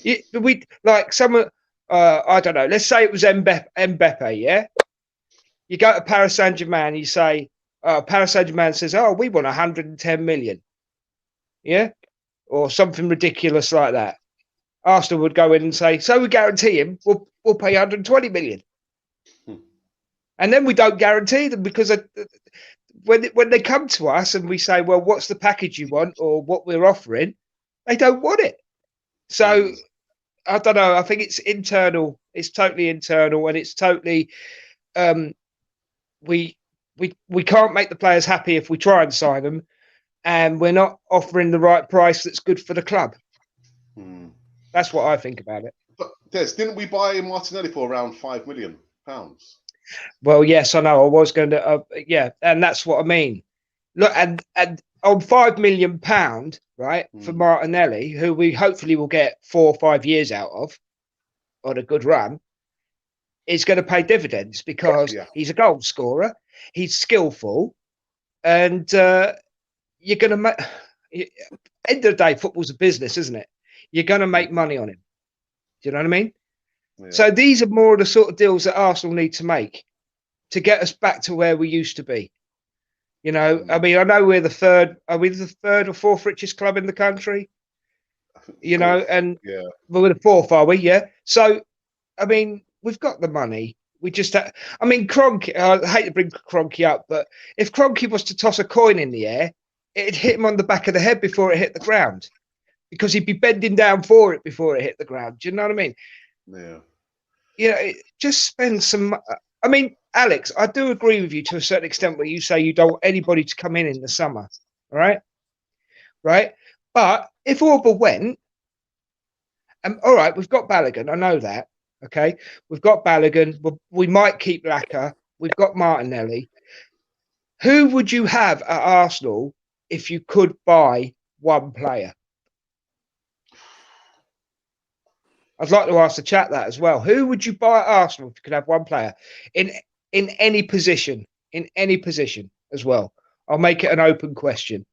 We like someone. I don't know. Let's say it was Mbappe. Yeah. You go to Paris Saint-Germain. You say Paris Saint-Germain says, "Oh, we want 110 million." Yeah, or something ridiculous like that. Arsenal would go in and say, "So we guarantee him. We'll pay 120 million." And then we don't guarantee them because when they come to us and we say, well, what's the package you want or what we're offering, they don't want it. So I don't know. I think it's internal. It's totally internal, and it's totally we can't make the players happy if we try and sign them, and we're not offering the right price that's good for the club. That's what I think about it. But Des, didn't we buy Martinelli for around £5 million? Well, yes, I know. I was going to, and that's what I mean. Look, and on £5 million, right, for Martinelli, who we hopefully will get 4 or 5 years out of on a good run, is going to pay dividends because he's a goal scorer, he's skillful, and you're going to make. End of the day, football's a business, isn't it? You're going to make money on him. Do you know what I mean? Yeah. So these are more of the sort of deals that Arsenal need to make to get us back to where we used to be. You know, I mean, I know we're the third. Are we the third or fourth richest club in the country? You know, and we're the fourth, are we? Yeah. So, I mean, we've got the money. We just, I mean, Kroenke. I hate to bring Kroenke up, but if Kroenke was to toss a coin in the air, it'd hit him on the back of the head before it hit the ground, because he'd be bending down for it before it hit the ground. Do you know what I mean? Yeah. You know, just spend some. I mean, Alex, I do agree with you to a certain extent where you say you don't want anybody to come in the summer. All right. Right. But if Auba went, all right, we've got Balogun. I know that. Okay. We've got Balogun. We might keep Laka. We've got Martinelli. Who would you have at Arsenal if you could buy one player? I'd like to ask the chat that as well. Who would you buy at Arsenal if you could have one player in any position, as well? I'll make it an open question.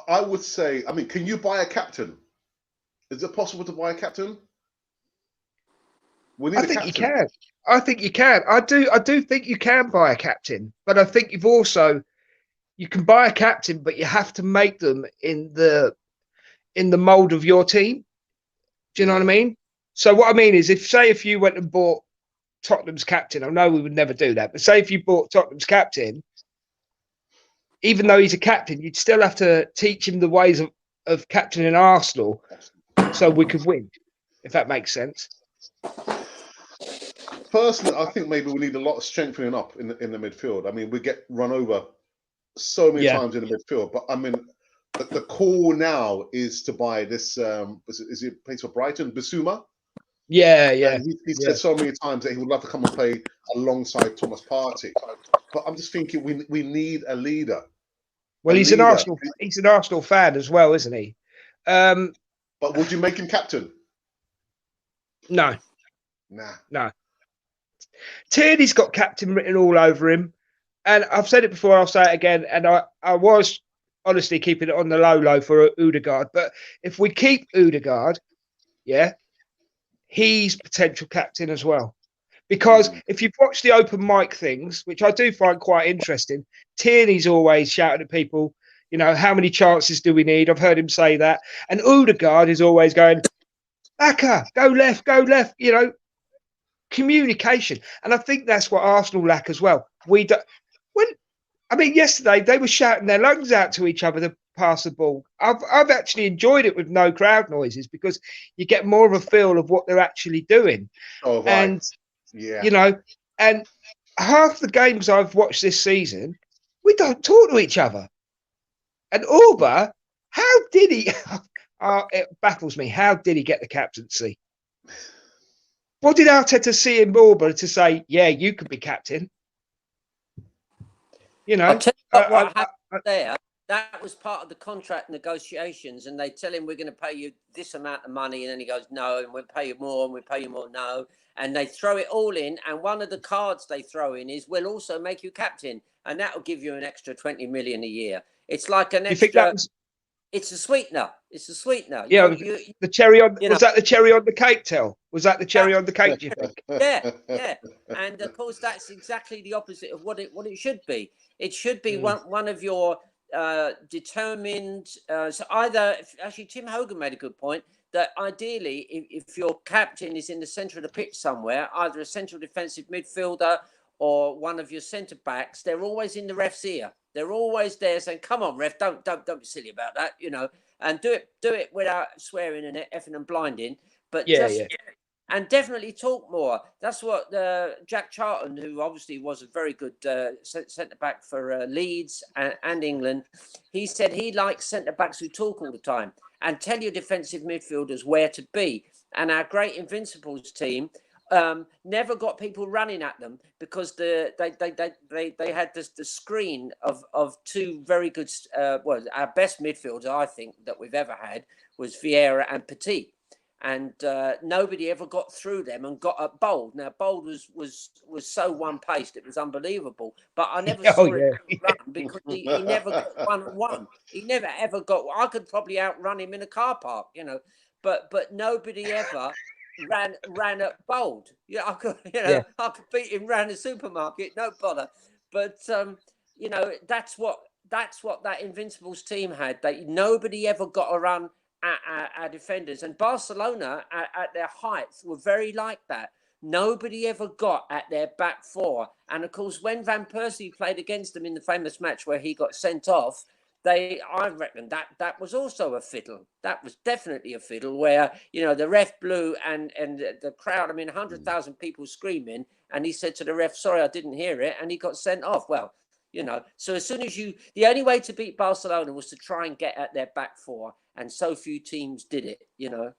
I would say, I mean, can you buy a captain? Is it possible to buy a captain? We need I think you can. I think you can. I do think you can buy a captain, but I think you can buy a captain, but you have to make them in the mold of your team. Do you know what I mean? So what I mean is, if you went and bought Tottenham's captain, I know we would never do that, but say if you bought Tottenham's captain, even though he's a captain, you'd still have to teach him the ways of captaining Arsenal so we could win, if that makes sense. Personally, I think maybe we need a lot of strengthening up in the midfield. I mean, we get run over so many times in the midfield, but I mean, the call now is to buy this. Is it plays for Brighton? Bissouma. Yeah. And he said so many times that he would love to come and play alongside Thomas Partey. But I'm just thinking we need a leader. Well, he's an Arsenal fan as well, isn't he? But would you make him captain? No. Nah. No. Tierney's got captain written all over him. And I've said it before, I'll say it again. And I was honestly keeping it on the low for Odegaard. But if we keep Odegaard, he's potential captain as well. Because if you've watched the open mic things, which I do find quite interesting, Tierney's always shouting at people, you know, how many chances do we need? I've heard him say that. And Odegaard is always going, Laka, go left, you know, communication. And I think that's what Arsenal lack as well. Yesterday they were shouting their lungs out to each other to pass the ball. I've actually enjoyed it with no crowd noises, because you get more of a feel of what they're actually doing. You know, and half the games I've watched this season, we don't talk to each other. And Auba, how did he? It baffles me. How did he get the captaincy? What did Arteta see in Auba to say, yeah, you could be captain? You know, I'll tell you what happened there. That was part of the contract negotiations, and they tell him, we're going to pay you this amount of money, and then he goes, no, and we'll pay you more, and we'll pay you more, no. And they throw it all in, and one of the cards they throw in is, we'll also make you captain, and that will give you an extra 20 million a year. It's like an extra. It's a sweetener. It's a sweetener. Yeah, the cherry on. Was that the cherry on the cake? Was that the cherry on the cake? Do you think? Yeah. And of course, that's exactly the opposite of what it should be. It should be one of your determined. So either, actually, Tim Hogan made a good point that ideally, if your captain is in the centre of the pitch somewhere, either a central defensive midfielder or one of your centre backs, they're always in the ref's ear. They're always there saying, "Come on, ref, don't be silly about that," you know, and do it without swearing and effing and blinding, but and definitely talk more. That's what Jack Charlton, who obviously was a very good centre back for Leeds and England, he said he likes centre backs who talk all the time and tell your defensive midfielders where to be. And our great Invincibles team never got people running at them, because they had the screen of two very good our best midfielders, I think, that we've ever had was Vieira and Petit, and nobody ever got through them and got at Bold. Now Bold was so one-paced, it was unbelievable. But I never saw him run because he never got one-on-one. He never ever got. I could probably outrun him in a car park, you know. But nobody ever ran at Bold. Yeah, I could, you know, I could beat him round the supermarket, no bother. But you know, that's what that Invincibles team had. Nobody ever got a run at our defenders, and Barcelona at their heights were very like that. Nobody ever got at their back four, and of course, when Van Persie played against them in the famous match where he got sent off, I reckon that was also a fiddle. That was definitely a fiddle where, you know, the ref blew and the crowd, I mean, 100,000 people screaming, and he said to the ref, "Sorry, I didn't hear it," and he got sent off. Well, you know, so as soon as the only way to beat Barcelona was to try and get at their back four, and so few teams did it, you know.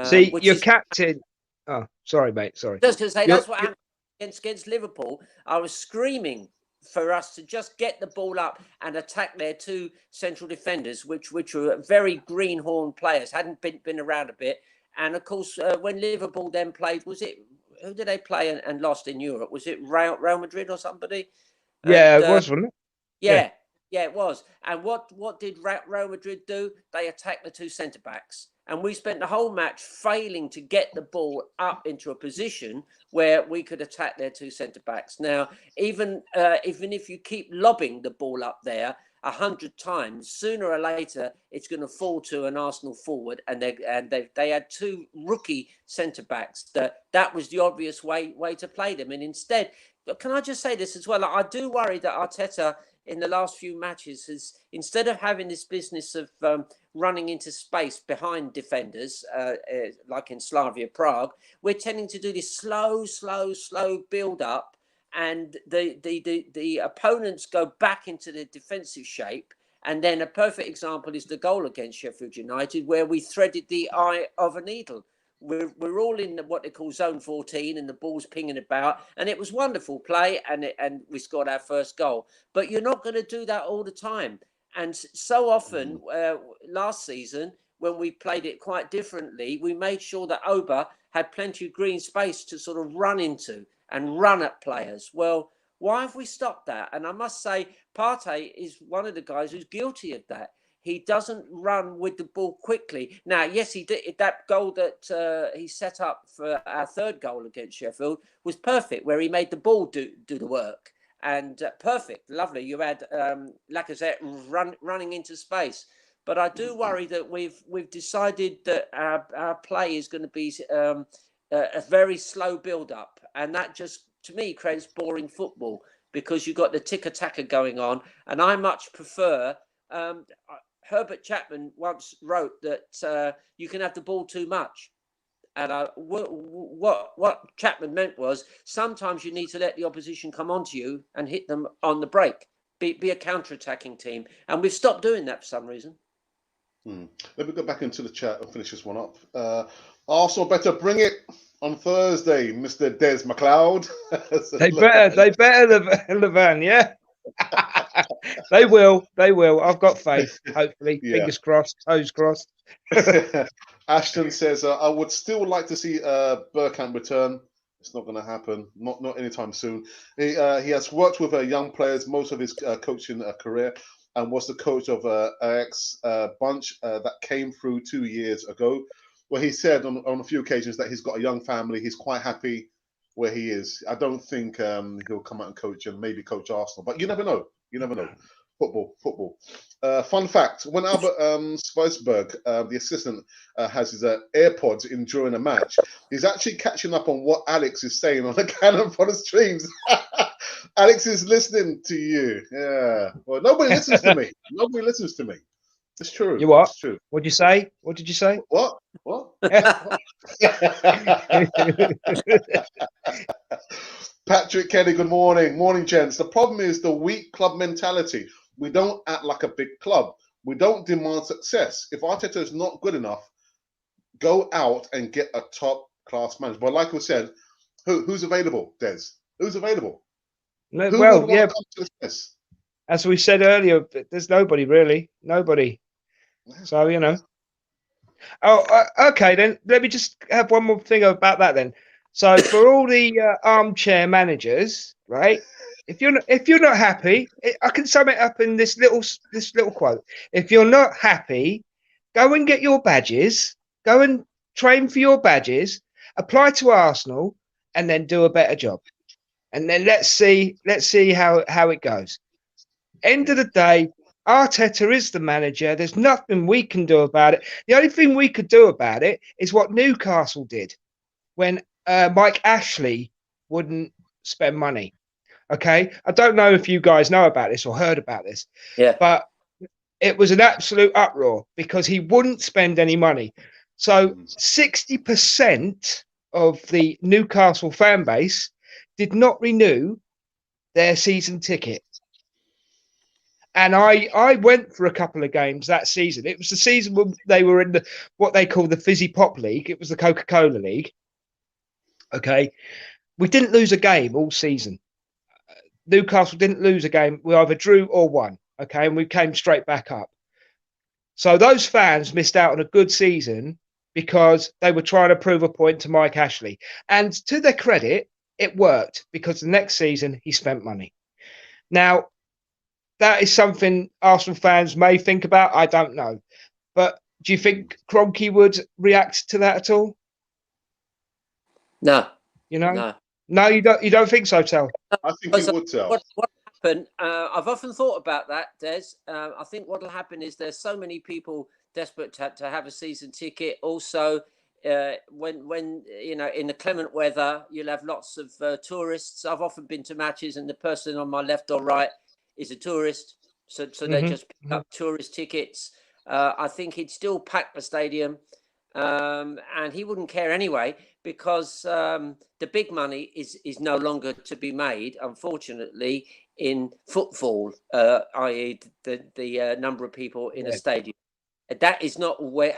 See, your captain. Oh, sorry, mate. Sorry. Just to say, that's what happened against Liverpool. I was screaming for us to just get the ball up and attack their two central defenders, which were very greenhorn players, hadn't been around a bit. And of course, when Liverpool then played, who did they play and lost in Europe? Was it Real Madrid or somebody? Yeah, it was, wasn't it? Yeah, it was. And what did Real Madrid do? They attacked the two centre backs. And we spent the whole match failing to get the ball up into a position where we could attack their two centre backs. Now, even if you keep lobbing the ball up there 100 times, sooner or later it's going to fall to an Arsenal forward. And they had two rookie centre backs. That was the obvious way to play them. And instead, can I just say this as well? I do worry that Arteta in the last few matches has, instead of having this business of running into space behind defenders, like in Slavia Prague, we're tending to do this slow build up, and the opponents go back into the defensive shape. And then a perfect example is the goal against Sheffield United, where we threaded the eye of a needle. We're all in what they call zone 14, and the ball's pinging about, and it was wonderful play, and we scored our first goal. But you're not going to do that all the time. And so often last season, when we played it quite differently, we made sure that Oba had plenty of green space to sort of run into and run at players. Well, why have we stopped that? And I must say, Partey is one of the guys who's guilty of that. He doesn't run with the ball quickly. Now, yes, he did. That goal that he set up for our third goal against Sheffield was perfect, where he made the ball do the work. And perfect, lovely. You had Lacazette running into space. But I do worry that we've decided that our play is going to be a very slow build-up. And that just, to me, creates boring football, because you've got the ticker-tacker going on. And I much prefer... Herbert Chapman once wrote that you can have the ball too much. And what Chapman meant was sometimes you need to let the opposition come onto you and hit them on the break. Be a counter-attacking team. And we've stopped doing that for some reason. Let me go back into the chat and finish this one up. Arsenal better bring it on Thursday, Mr. Des McLeod. They better, Levan, yeah? They will. I've got faith. Hopefully, fingers crossed, toes crossed. Ashton says, "I would still like to see Bergkamp return. It's not going to happen. Not anytime soon. He has worked with young players most of his coaching career, and was the coach of Ajax bunch that came through 2 years ago. Well, he said on a few occasions that he's got a young family. He's quite happy where he is. I don't think he'll come out and coach and maybe coach Arsenal, but you never know. You never know. Football. Fun fact: when Albert Spiceberg, the assistant, has his AirPods in during a match, he's actually catching up on what Alex is saying on the Cannon for the streams. Alex is listening to you. Yeah. Well, nobody listens to me. Nobody listens to me. It's true. You what? It's true. What'd you say? What did you say? What? Patrick Kelly, good morning. Morning, gents. The problem is the weak club mentality. We don't act like a big club. We don't demand success. If Arteta is not good enough, go out and get a top-class manager. But like we said, who's available, Des? Who's available? No, well, yeah. As we said earlier, there's nobody really. Nobody. So, you know. Oh, okay. Then let me just have one more thing about that. Then, so for all the armchair managers, right? If you're not happy, I can sum it up in this little quote. If you're not happy, go and get your badges. Go and train for your badges. Apply to Arsenal, and then do a better job. And then let's see how it goes. End of the day, Arteta is the manager. There's nothing we can do about it. The only thing we could do about it is what Newcastle did when Mike Ashley wouldn't spend money. Okay, I don't know if you guys know about this or heard about this, but it was an absolute uproar because he wouldn't spend any money. So 60% of the Newcastle fan base did not renew their season ticket. And I went for a couple of games that season. It was the season when they were in what they call the Fizzy Pop League. It was the Coca-Cola League. Okay. We didn't lose a game all season. Newcastle didn't lose a game. We either drew or won. Okay. And we came straight back up. So those fans missed out on a good season because they were trying to prove a point to Mike Ashley. And to their credit, it worked because the next season he spent money. Now, that is something Arsenal fans may think about. I don't know. But do you think Kroenke would react to that at all? No. You know? No, you don't think so, Tel? I think he would, Tel. What happened, I've often thought about that, Des. I think what will happen is there's so many people desperate to have a season ticket. Also, when you know, in the clement weather, you'll have lots of tourists. I've often been to matches and the person on my left or right is a tourist, so they just pick up tourist tickets. I think he'd still pack the stadium, and he wouldn't care anyway because the big money is no longer to be made, unfortunately, in footfall, i.e. the number of people in a stadium. That is not where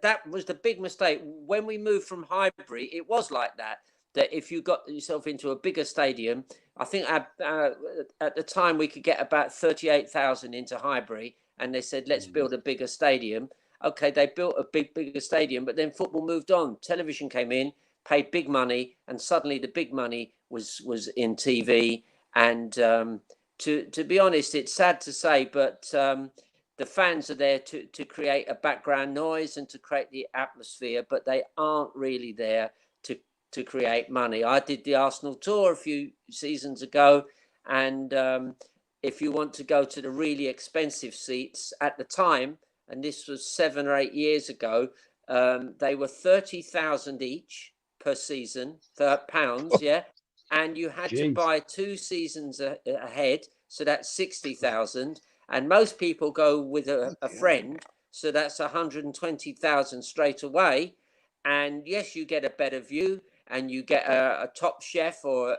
that was the big mistake. When we moved from Highbury, it was like that if you got yourself into a bigger stadium, I think at the time we could get about 38,000 into Highbury, and they said, let's build a bigger stadium. Okay, they built a bigger stadium, but then football moved on. Television came in, paid big money, and suddenly the big money was in TV. And to be honest, it's sad to say, but the fans are there to create a background noise and to create the atmosphere, but they aren't really there to create money. I did the Arsenal tour a few seasons ago, and if you want to go to the really expensive seats at the time, and this was 7 or 8 years ago, they were 30,000 each per season, pounds, yeah, and you had to buy 2 seasons ahead, so that's 60,000, and most people go with a friend, so that's 120,000 straight away, and yes, you get a better view, and you get a top chef or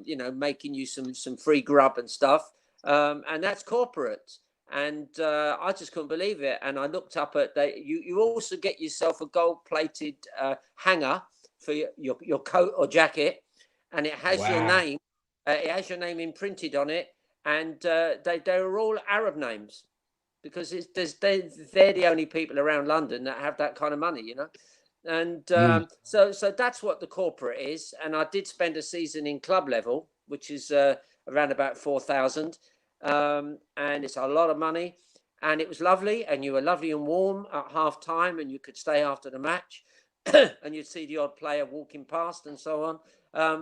you know, making you some free grub and stuff, and that's corporate. And I just couldn't believe it. And I looked up at you also get yourself a gold-plated hanger for your coat or jacket, and it has your name. It has your name imprinted on it, and they're all Arab names because they're the only people around London that have that kind of money, you know. And so that's what the corporate is. And I did spend a season in club level, which is around about 4,000, and it's a lot of money. And it was lovely, and you were lovely and warm at half time, and you could stay after the match, and you'd see the odd player walking past and so on.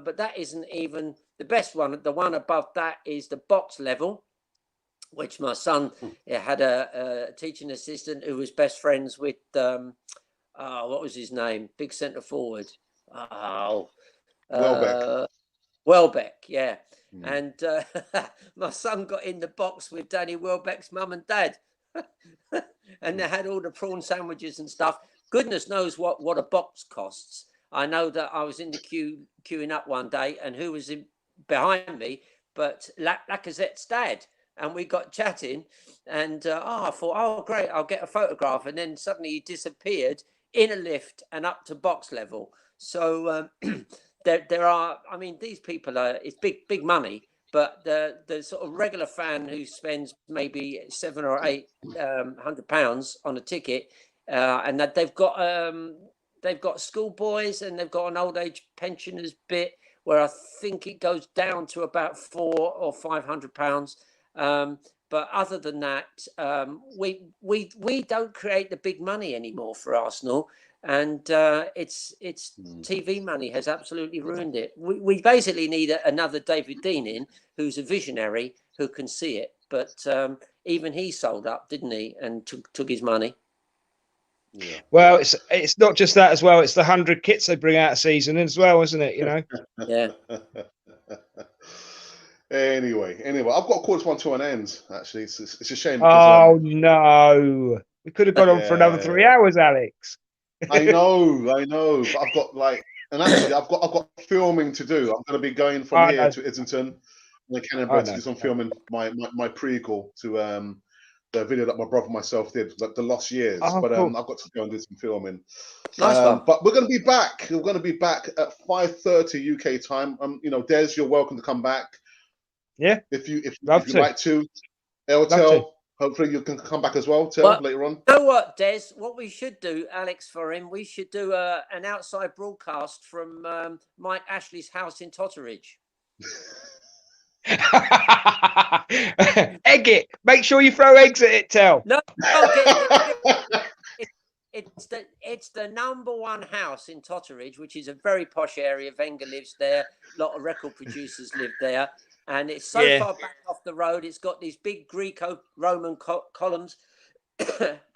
But that isn't even the best one. The one above that is the box level, which my son had a teaching assistant who was best friends with. What was his name? Big centre forward. Welbeck, yeah. And my son got in the box with Danny Welbeck's mum and dad, and they had all the prawn sandwiches and stuff. Goodness knows what a box costs. I know that I was in the queuing up one day, and who was behind me? But Lacazette's dad. And we got chatting, and I thought, oh, great, I'll get a photograph. And then suddenly he disappeared in a lift and up to box level. So there are, I mean, these people it's big money, but the sort of regular fan who spends maybe £700 or £800 on a ticket and that they've got schoolboys and they've got an old age pensioners bit where I think it goes down to about £400 or £500. But other than that, we don't create the big money anymore for Arsenal, and it's TV money has absolutely ruined it. We basically need another David Dean in, who's a visionary who can see it. But even he sold up, didn't he, and took his money. Yeah. Well, it's not just that as well. It's the 100 kits they bring out a season as well, isn't it? You know. Yeah. Anyway, I've got to call this one to an end. Actually, it's a shame. Because, no, we could have gone on for another 3 hours, Alex. I know, but I've got I've got filming to do. I'm going to be going from here to Islington, and Cannon to do some filming. My prequel to the video that my brother and myself did, like the Lost Years. But cool. I've got to go and do some filming. Nice one. But we're going to be back. We're going to be back at 5:30 UK time. Des, you're welcome to come back. Yeah. If you like to. Eltel, hopefully you can come back as well, later on. You know what, Des? What we should do, Alex, for him, we should do an outside broadcast from Mike Ashley's house in Totteridge. Egg it. Make sure you throw eggs at it, Tel. No, it's the #1 house in Totteridge, which is a very posh area. Wenger lives there. A lot of record producers live there. And it's so far back off the road. It's got these big Greco-Roman columns.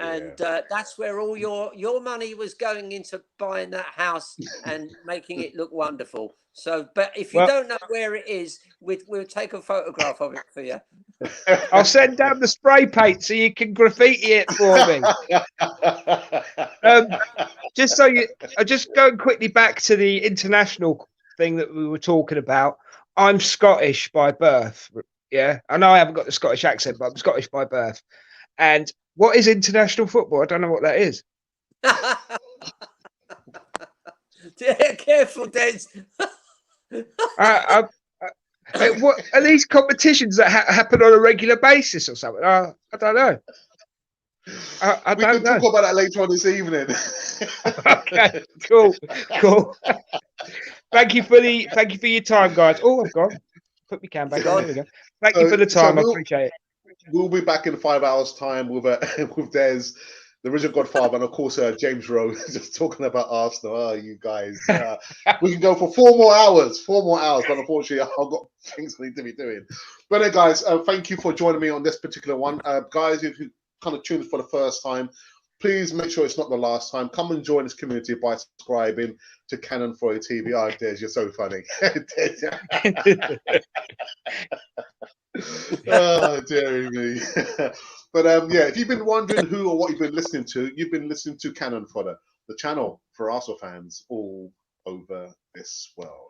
And that's where all your money was going into buying that house and making it look wonderful. So, but if you don't know where it is, we'll take a photograph of it for you. I'll send down the spray paint so you can graffiti it for me. I'll just go quickly back to the international thing that we were talking about. I'm Scottish by birth. Yeah, I know I haven't got the Scottish accent, but I'm Scottish by birth. And what is international football? I don't know what that is. Careful, Des. What are these competitions that happen on a regular basis or something? I don't know. We can talk about that later on this evening. Okay, cool. Thank you for your time, guys. Oh, I've gone. Put my can back on. There we go. Thank you for the time. I appreciate it. We'll be back in 5 hours' time with Des, the original Godfather, and of course James Rowe, just talking about Arsenal. Oh, you guys, we can go for 4 more hours, but unfortunately I've got things I need to be doing. But guys, thank you for joining me on this particular one. Guys, if you kind of tuned for the first time, please make sure it's not the last time. Come and join this community by subscribing to Cannon Freud TV. Oh, Des, you're so funny. Oh, dear me. But if you've been wondering who or what you've been listening to, you've been listening to Cannon Fodder, the channel for Arsenal fans all over this world.